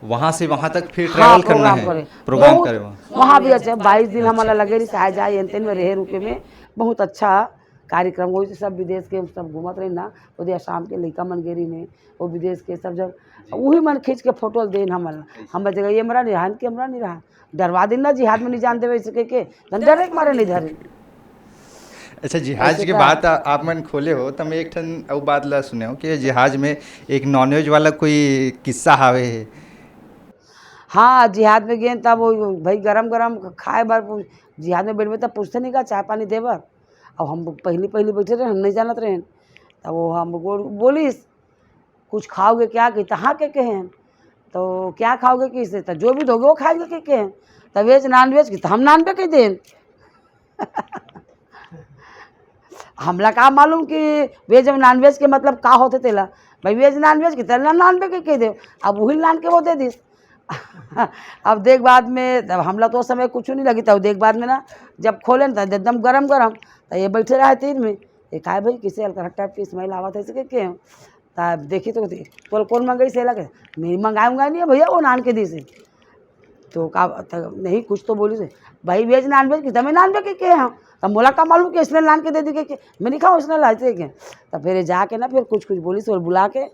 वहाँ से वहाँ तक फिर ट्रैवल करना है, प्रोग्राम करे वहाँ भी। अच्छा 22 दिन हमारा लगे रही आए जाए एन में रहे रुके में। बहुत अच्छा कार्यक्रम वही सब विदेश के सब घूमत रही ना। वो आसाम के लड़का मन गेरी में वो विदेश के सब जब वही मन खींच के फोटो देन हम जगह ये हमारा निहान के हमारा नहीं रहा डरवा दिन ना जिहाद में नहीं जानते वैसे के डर एक मारे नहीं धरे। अच्छा, जहाज के बात आप मन खोले हो तो मैं एक ठन और बात ला सुने हो कि जहाज में एक नॉनवेज वाला कोई किस्सा हावे है। हाँ, जिहाद में गए तब वो भाई गरम गरम खाए बार जिहाद में बैठे तब पूछते नहीं का चाय पानी दे बार। अब हम पहली बैठे रहे हम नहीं जानते रहे। तब वो हम बोलिस कुछ खाओगे क्या कि तहाँ के हैं। तो क्या खाओगे किसे तो जो भी दोगे वो खाएंगे के हैं। तो वेज नॉन वेज की तो हम नॉन वेज कह दें। हमला का मालूम कि वेज और नॉन वेज के मतलब का होते तेला भाई वेज नॉन वेज की तेला नॉन वेज के कह दे। अब वही नान के वो दे दिस। अब देख बाद में तब हमला तो समय कुछ नहीं लगी। तब देख बाद में ना जब खोले ना एकदम गरम तो ये बैठे रहा 3 में ये खाए भाई किसी अल्करट टाइप की स्मेल आवा था इसके के तब देखी तो कौन मंगाई से लगे मेरी मंगाऊंगा नहीं है भैया वो नान के दी से। तो का नहीं कुछ तो बोली से भाई वेज नॉन वेज की तमें नॉन वेज के हैं। तब बोला का मालूम कि इसने लान के दे दी के मैं नहीं खाऊँ इसने लाते के। तब फिर जाके ना फिर कुछ बोलिस और बुला के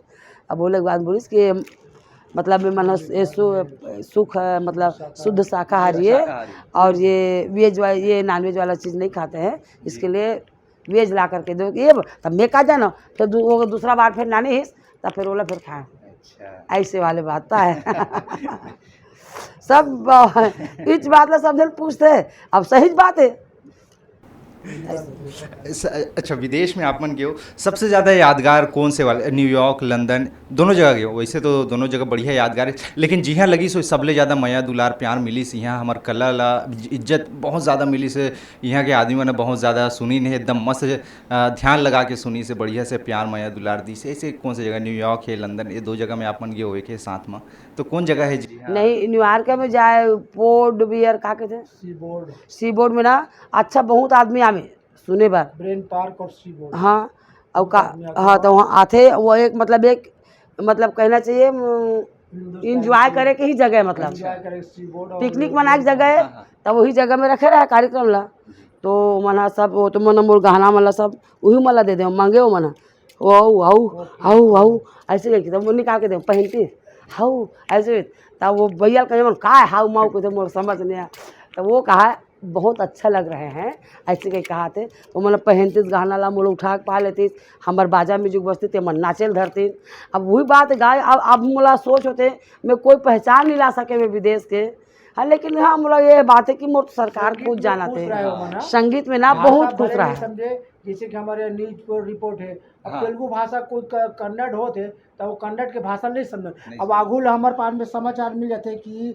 अब बोले के बाद बोलिस कि मतलब मन सुख मतलब शुद्ध शाकाहारी है और ये वेज ये नॉन वेज वाला चीज़ नहीं खाते हैं इसके लिए वेज ला करके दो ये। तब मैं कहा जाना फिर दूसरा बार फिर नानी हिस तब फिर बोला फिर खाए। अच्छा। ऐसे वाले बात है। सब इस बात ला सब जन पूछते हैं अब सही बात है। अच्छा, विदेश में आप मन गए हो सबसे ज़्यादा यादगार कौन से वाले? न्यूयॉर्क, लंदन दोनों जगह गए हो। वैसे तो दोनों जगह बढ़िया यादगार है, लेकिन जिहाँ लगी सो सबले ज़्यादा मया दुलार प्यार मिली से यहाँ हमार कला ला इज्जत बहुत ज़्यादा मिली से यहाँ के आदमी ने बहुत ज़्यादा सुनी नहीं एकदम मस्त ध्यान लगा के सुनी से बढ़िया से प्यार मया दुलार दी से। ऐसे कौन सी जगह न्यूयॉर्क है लंदन ये 2 जगह में आप मन गए हुए के साथ में तो कौन जगह है जी? नहीं न्यूयॉर्क में जाए पोर्ट बियर का कहते सी बोर्ड में ना अच्छा बहुत आदमी आवे सुने बार ब्रेन पार्क और सी बोर्ड। हाँ और का हाँ तो वहाँ आते वो एक मतलब कहना चाहिए इंजॉय करे के ही जगह है मतलब पिकनिक मनाए की जगह है। तब वही जगह में रखे रहा कार्यक्रम ला तो मना सब वो तो मना मोर गहना मला सब वही मला दे दे मांगे वो मना हाउ हाउ हाउ हाउ ऐसे करके तब वो निकाल के दे पहनती हाउ ऐसे तब वो भैया कहे मन का है हाउ माउ को तो मोर समझ नहीं आया तो वो कहा बहुत अच्छा लग रहे हैं ऐसे कहीं कहा थे वो मतलब पहनती गहना ला मोल उठा के पा लेती हमार बाजा में जुग बजती मन नाचेल धरती अब वही बात गाय अब मोला सोच होते मैं कोई पहचान नहीं ला सके मैं विदेश के हाँ लेकिन हाँ मोला ये बात है कि मोर सरकार खुद जाना थे संगीत में ना बहुत खुश रहा है समझे जैसे कि हमारे न्यूज को रिपोर्ट है अब तेलुगु भाषा कोई कन्नड़ होते तो वो कन्नड़ के भाषा नहीं समझ अब आगू हमारे पास में समाचार मिल जाते कि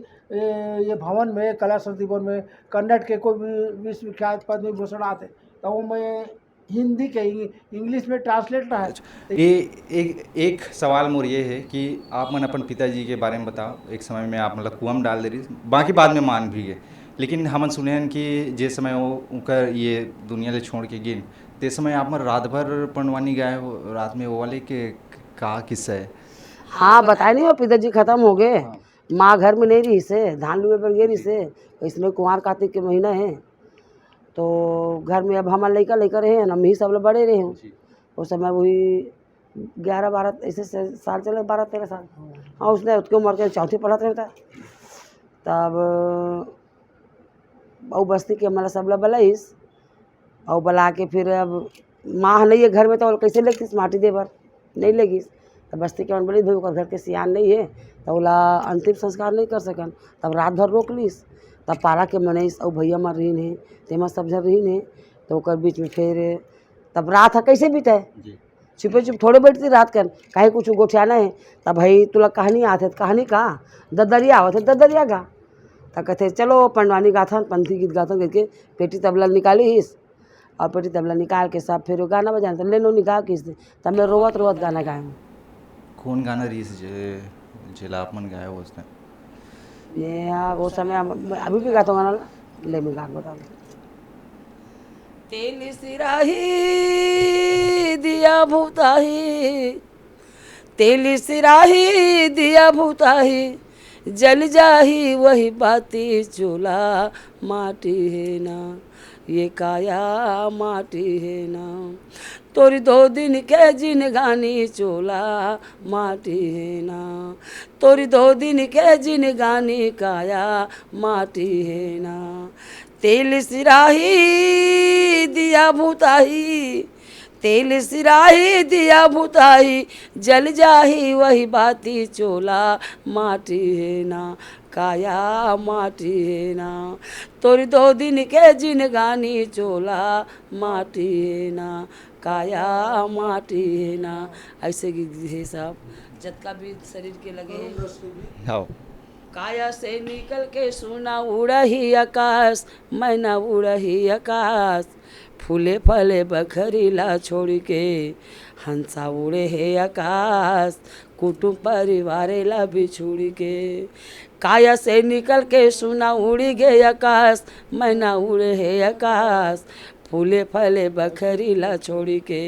ये भवन में कला संस्कृति भवन में कन्नड़ के कोई भी विश्वविख्यात पद्म भूषण आते तो वो मैं हिंदी के इंग्लिश में ट्रांसलेट रहा है। ये एक सवाल मोर ये है कि आप मन अपन पिताजी के बारे में बताओ एक समय में आप मतलब कुआं में डाल दे रही बाकी बाद में मान भी गए लेकिन हमन सुने हैं कि जे समय वो उनकर ये दुनिया ले छोड़ के गिन ते समय आप मन रात भर पंडवानी गए हो रात में वो वाले के का किस्सा है। हाँ बताए नहीं हो पिताजी खत्म हो गए माँ घर में नहीं रही से धान लुए पर गिरी से इसमें कुंवार कार्तिक के महीना है तो घर में अब हमारे लड़का लेकर रहे हैं हम ही सब लोग बड़े रहे हैं उस समय वही 11-12 ऐसे साल चले 12-13 साल हाँ उसने उसकी उम्र के चौथी पढ़ा रहता तब और बस्ती के हमारा सब लोग बलाइस और बुला के फिर अब माँ नहीं है घर में तो कैसे लेगी माटी दे भर नहीं लेगी तो बस्ती के मन बोली भाई ओकर घर के सियान नहीं है तो बोला अंतिम संस्कार नहीं कर सकन तब रात भर रोक लीस तब पारा के मनीष और भैया मार रही है तेमा सब जन रही है तो ओकर बीच में फिर तब रात है कैसे बीते छुपे छुप थोड़े बैठती रात कर काहे कुछ गोठियाना है तब भाई तुला कहानी आते कहानी कहा ददरिया आवत है ददरिया गा तब कहते चलो पंडवानी गाथन पंथी गीत गाथन करके पेटी तबला निकाली हिस और पेटी तबला निकाल के सब फिर गाना बजाना ले लो निकाल किस दे तब मैं रोवत रोवत गाना गाए कौन गाना रीस जिला आप मन गाया वो उसने ये हाँ वो समय अभी भी गाता हूँ गाना ले मैं गा बता तेली सिराही दिया भूताही तेली सिराही दिया भूताही जल जाही वही बाती चूल्हा माटी है ना ये काया माटी है ना तोरी 2 दिन के जिनगानी चूल्हा माटी है ना तोरी 2 दिन के जिनगानी काया माटी है ना तेल सिराही दिया भूताही तेल सिराही दिया भूताही जल जाही वही बाती चोला माटी है ना काया माटी है ना तोरी 2 दिन के जिनगानी चोला माटी है ना काया माटी है ना ऐसे गीत है सब जतका भी शरीर के लगे हाँ काया से निकल के सोना उड़ही आकाश मैना उड़ही आकाश फूले फले बखरीला छोड़ के हंसा उड़े है आकाश कुटुंब परिवार ला बिछुड़ के काया से निकल के सोना उड़ी गए आकाश मैना उड़े है आकाश फूले फले बखरीला छोड़ के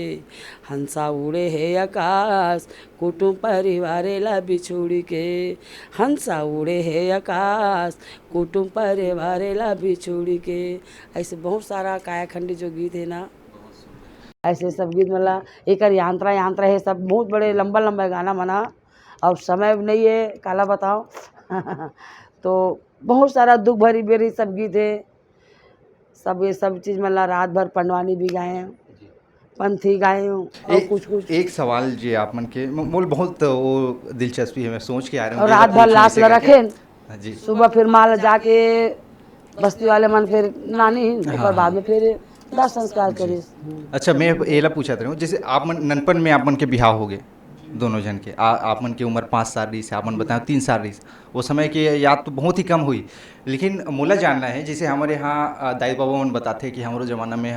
हंसा उड़े है आकाश कुटुंब परिवार ला बिछुड़ के हंसा उड़े है आकाश कुटुंब परिवार ला बिछुड़ के ऐसे बहुत सारा कायाखंडी जो गीत है ना ऐसे सब गीत मतलब एक यांत्रा यांत्रा है सब बहुत बड़े लंबा लंबा गाना मना और समय नहीं है काला बताओ तो बहुत सारा दुख भरी बेरी सब गीत है सब ये सब चीज़ मतलब रात भर पंडवानी भी गाए हैं पंथी गाए हूँ और कुछ एक सवाल जी आप मन के मोल बहुत वो दिलचस्पी है मैं सोच के आ रहा हूँ और रात भर लाश ला रखे जी सुबह फिर माल जाके बस्ती वाले मन फिर नानी और बाद में फिर दाह संस्कार करे। अच्छा मैं एला पूछा था जैसे आप मन ननपन में आप मन के बिहाव हो गए दोनों जन के आप मन की उम्र 5 साल रही से आप मन बताओ 3 साल रही वो समय की याद तो बहुत ही कम हुई लेकिन मोला जानना है जैसे हमारे यहाँ दाई बाबा मन बताते कि हमारे ज़माना में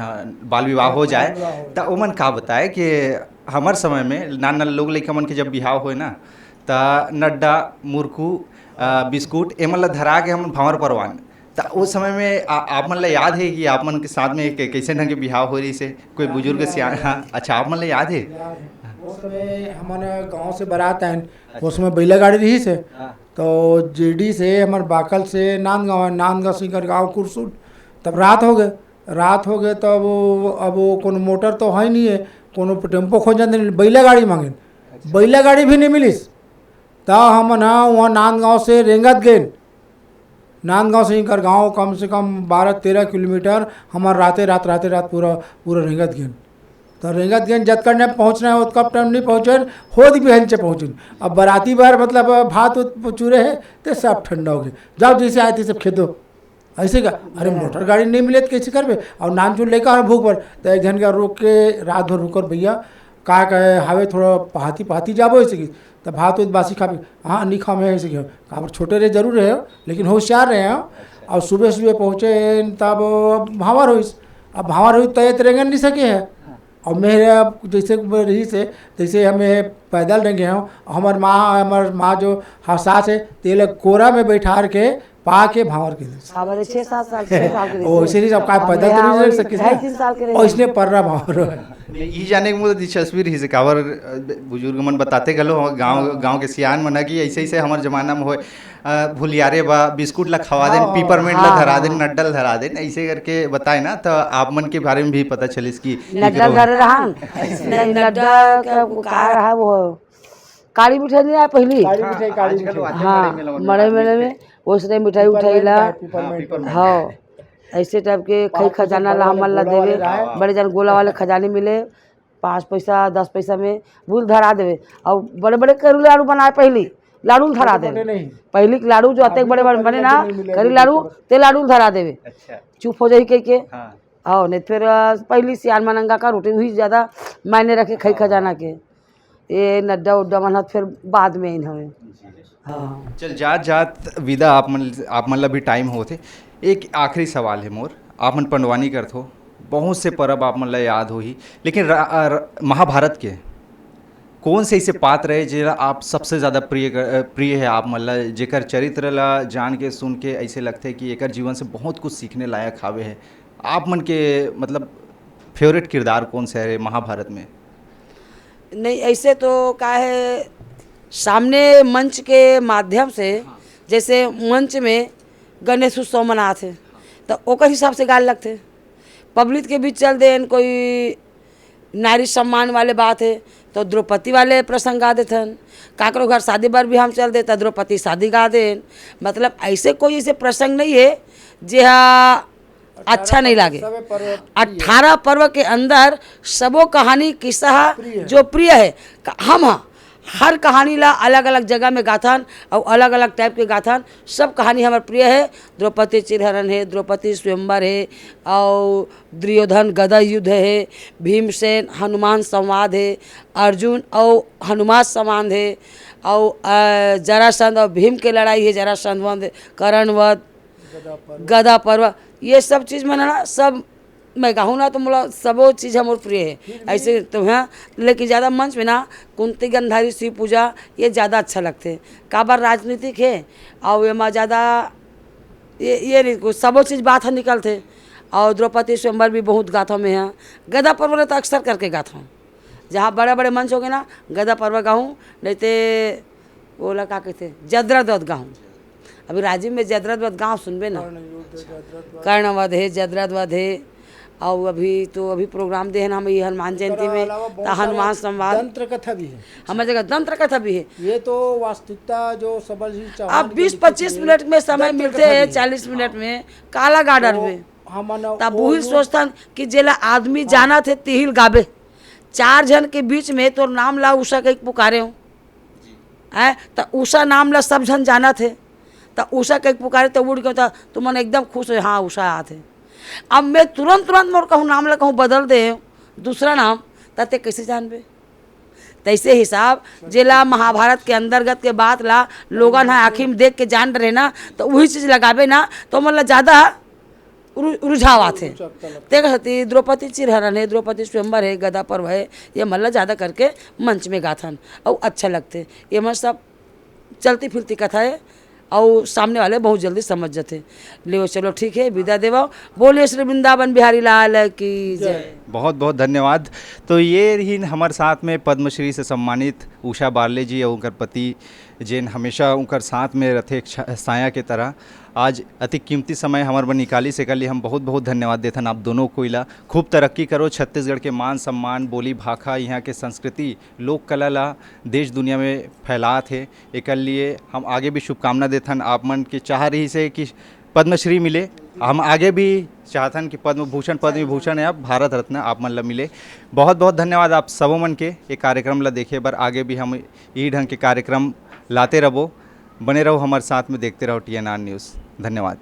बाल विवाह हो जाए तो वो मन का बताए कि हमारे समय में नान लोग लड़का मन के जब बिहाव होए ना तो नड्डा मुरकू बिस्कुट एमन ला धरा के हम भंवर परवान तो उस समय में आप मन ला याद है कि आप मन के साथ में कैसे ढंग के बिहाव हो रही से कोई बुजुर्ग से हाँ अच्छा आप मन ला याद है उस समय हमारे गांव से बारात आए उसमें बैला गाड़ी रही से तो जेडी से हमारे बाकल से नांदगांव सिंगर गाँव कुरसुट तब रात हो गए तो अब वो कोनो मोटर तो है नहीं है कोनो टेम्पो खोजन बैला गाड़ी मांगे, बैला गाड़ी भी नहीं मिलिस। ता हम ना वहाँ नांदगांव से रेंगत गए, नांदगांव से इनकर गाँव कम से कम 12-13 किलोमीटर हमार रात पूरा रेंगत गए। तो रेंगत गए जत करने पहुँचना है उतना टाइम नहीं पहुँचे, होद भी हंचे पहुँचे। अब बाराती बार मतलब भात चूरे है तो सब ठंडा हो गए, जाओ जैसे आए थे सब खेदो ऐसे का। अरे मोटर गाड़ी नहीं मिले तो कैसे करबे, और नान चून लेकर और भूख पर तो एक घंटा रोक के रात भर रुकर भैया का कहे हावे थोड़ा पहाती जाबो ऐसे की, तब भात उत बासी खा, हाँ नहीं खा मैं ऐसे कि काबर छोटे रहे जरूर रहे लेकिन होशियार रहे हैं। और सुबह पहुँचे तब भावर हुई, अब भावर हुई तो रेंगन नहीं सके है। और मेरे अब जैसे रही से जैसे हमें पैदल रेंगे हैं, हमार माँ जो सास है तेल कोरा में बैठा के पा के भावर के हमारे 6-7 साल के ओ इसीलिए सब का पैदल तो नहीं रह सके 2.5-3 साल के और इसने पर रहा भावर ये जाने के मुझे दिलचस्पी रही से कावर बुजुर्ग मन बताते गलो गांव के सियान मन कि ऐसे ऐसे हमारे जमाना में हो भुलियारे बा बिस्कुट ला खवा देन, पीपरमेंट ला धरा देन, नड्डल धरा देन, ऐसे करके बताए ना। तो आप मन के बारे में भी पता चली इसकी नड्डल धरे रहा नड्डा का रहा वो काली मिठाई नहीं आया पहली, हाँ मड़े मेले में उसने मिठाई उठाईला, हाँ ऐसे टाइप के खई खजाना ला हमन ला देवे, बड़े जन गोला वाले खजाने मिले 5 पैसा 10 पैसा में भूल धरा देवे। और बड़े बड़े करू लाड़ू बनाए पहली लाड़ू धरा देवे, पहली लाड़ू जो आते बड़े बड़े बने ना करी लाड़ू ते लाड़ू धरा देवे, चुप हो जाई के हाँ नहीं फिर पहली सियान मनंगा का रोटी हुई ज़्यादा मायने रखे खई खजाना के, ये नड्डा उड्डा मन फिर बाद में इन हमें। हाँ चल जात विदा आप मन ला भी टाइम होते। एक आखिरी सवाल है मोर, आप मन पंडवानी करत हो, बहुत से परब आप मन ला याद हो ही, लेकिन महाभारत के कौन से ऐसे पात्र है जो आप सबसे ज़्यादा प्रिय है आप मन ला, जेकर चरित्र ला जान के सुन के ऐसे लगते है कि एकर जीवन से बहुत कुछ सीखने लायक हावे है? आप मन के मतलब फेवरेट किरदार कौन सा है महाभारत में? नहीं ऐसे तो क्या है, सामने मंच के माध्यम से जैसे मंच में गणेश उत्सव मनाते तो ओकर हिसाब से गाल लगते, पब्लिक के बीच चल देन कोई नारी सम्मान वाले बात है तो द्रौपदी वाले प्रसंग गा देथन, काकरो घर शादी बार भी हम चल दे तो द्रौपदी शादी गा देन। मतलब ऐसे कोई ऐसे प्रसंग नहीं है जे अच्छा नहीं लागे। 18 पर्व के अंदर सबो कहानी किस्सा जो प्रिय है हम हर कहानी ला अलग अलग जगह में गाथन और अलग अलग टाइप के गाथन, सब कहानी हमारे प्रिय है। द्रौपदी चिरहरण है, द्रौपदी स्वयंवर है, और दुर्योधन गदा युद्ध है, भीमसेन हनुमान संवाद है, अर्जुन और हनुमान संवाद है, और जरासंध और भीम के लड़ाई है, जरासंध वध करणवध गदा पर्व, ये सब चीज़ मैंने ना सब मैं कहूँ ना तो मतलब सबो चीज़ हमारे प्रिय है ऐसे तो हाँ। लेकिन ज़्यादा मंच में ना कुंती गंधारी शिव पूजा ये ज़्यादा अच्छा लगते हैं, काबर राजनीतिक है और ये ज़्यादा ये नहीं कुछ सबो चीज़ बात है निकलते। और द्रौपदी स्वयंवर भी बहुत गाथों में है, गदा पर्व तो अक्सर करके गाता हूँ, जहाँ बड़े बड़े मंच हो गए ना गदा पर्व गाऊँ, नहीं तो वो लगा कहते जद्रद्वध गाऊँ। अभी राजीव में जद्रद्वध गाँव सुनबे ना, कर्णवध है, जद्रद्वध है, और अभी प्रोग्राम दे हम ये हनुमान जयंती में तो हनुमान संवाद तंत्र कथा भी है, हमारे जगह तंत्र कथा भी है। ये तो वास्तविकता जो सबल जी अब 20-25 मिनट में समय मिलते हैं, 40 मिनट में काला गार्डन में तब वही सोचता कि जेला आदमी जाना थे तिहिल गाबे 4 जन के बीच में तो नाम ला उषा के पुकारे हूँ है तो उषा नाम ला सब जन जाना थे तो उषा के पुकारे तो उड़ गया तो मन एकदम खुश हो, हाँ उषा आते। अब मैं तुरंत मोर कहूँ नाम ला कहूँ बदल दे दूसरा नाम तते कैसे जानबे। तैसे हिसाब जिला महाभारत के अंतर्गत के बात ला लोगन है आँखी में देख के जान रहे ना तो वही चीज़ लगाबे ना तो मतलब ज़्यादा रुझाव आते। ते द्रौपदी चिरहरण है, द्रौपदी स्वयंवर है, गदा पर्व है, ये मतलब ज़्यादा करके मंच में गाथन और अच्छा लगते। ये मतलब सब चलती फिरती कथा है और सामने वाले बहुत जल्दी समझ जाते। ले चलो ठीक है, विदा देवा, बोलिए श्री वृंदावन बिहारी लाल की जय। बहुत बहुत धन्यवाद। तो ये रही हमारे साथ में पद्मश्री से सम्मानित उषा बारले जी और उनकर पति जिन हमेशा उनकर साथ में रथे साया के तरह। आज अति कीमती समय हमारे बन निकाली से कल हम बहुत बहुत धन्यवाद देथन आप दोनों को इला। खूब तरक्की करो, छत्तीसगढ़ के मान सम्मान, बोली भाखा, यहाँ के संस्कृति, लोक कला ला देश दुनिया में फैलात है। एक लिए हम आगे भी शुभकामना देथन। आप मन के चाह रही से कि पद्मश्री मिले, हम आगे भी चाहतन कि पद्म भूषण पद्मविभूषण या भारत रत्न आप मन ला मिले। बहुत बहुत धन्यवाद आप सबों मन के ये कार्यक्रम ला देखे बर। आगे भी हम यही ढंग के कार्यक्रम लाते रहो, बने रहो हमारे साथ में, देखते रहो TNR न्यूज़। धन्यवाद।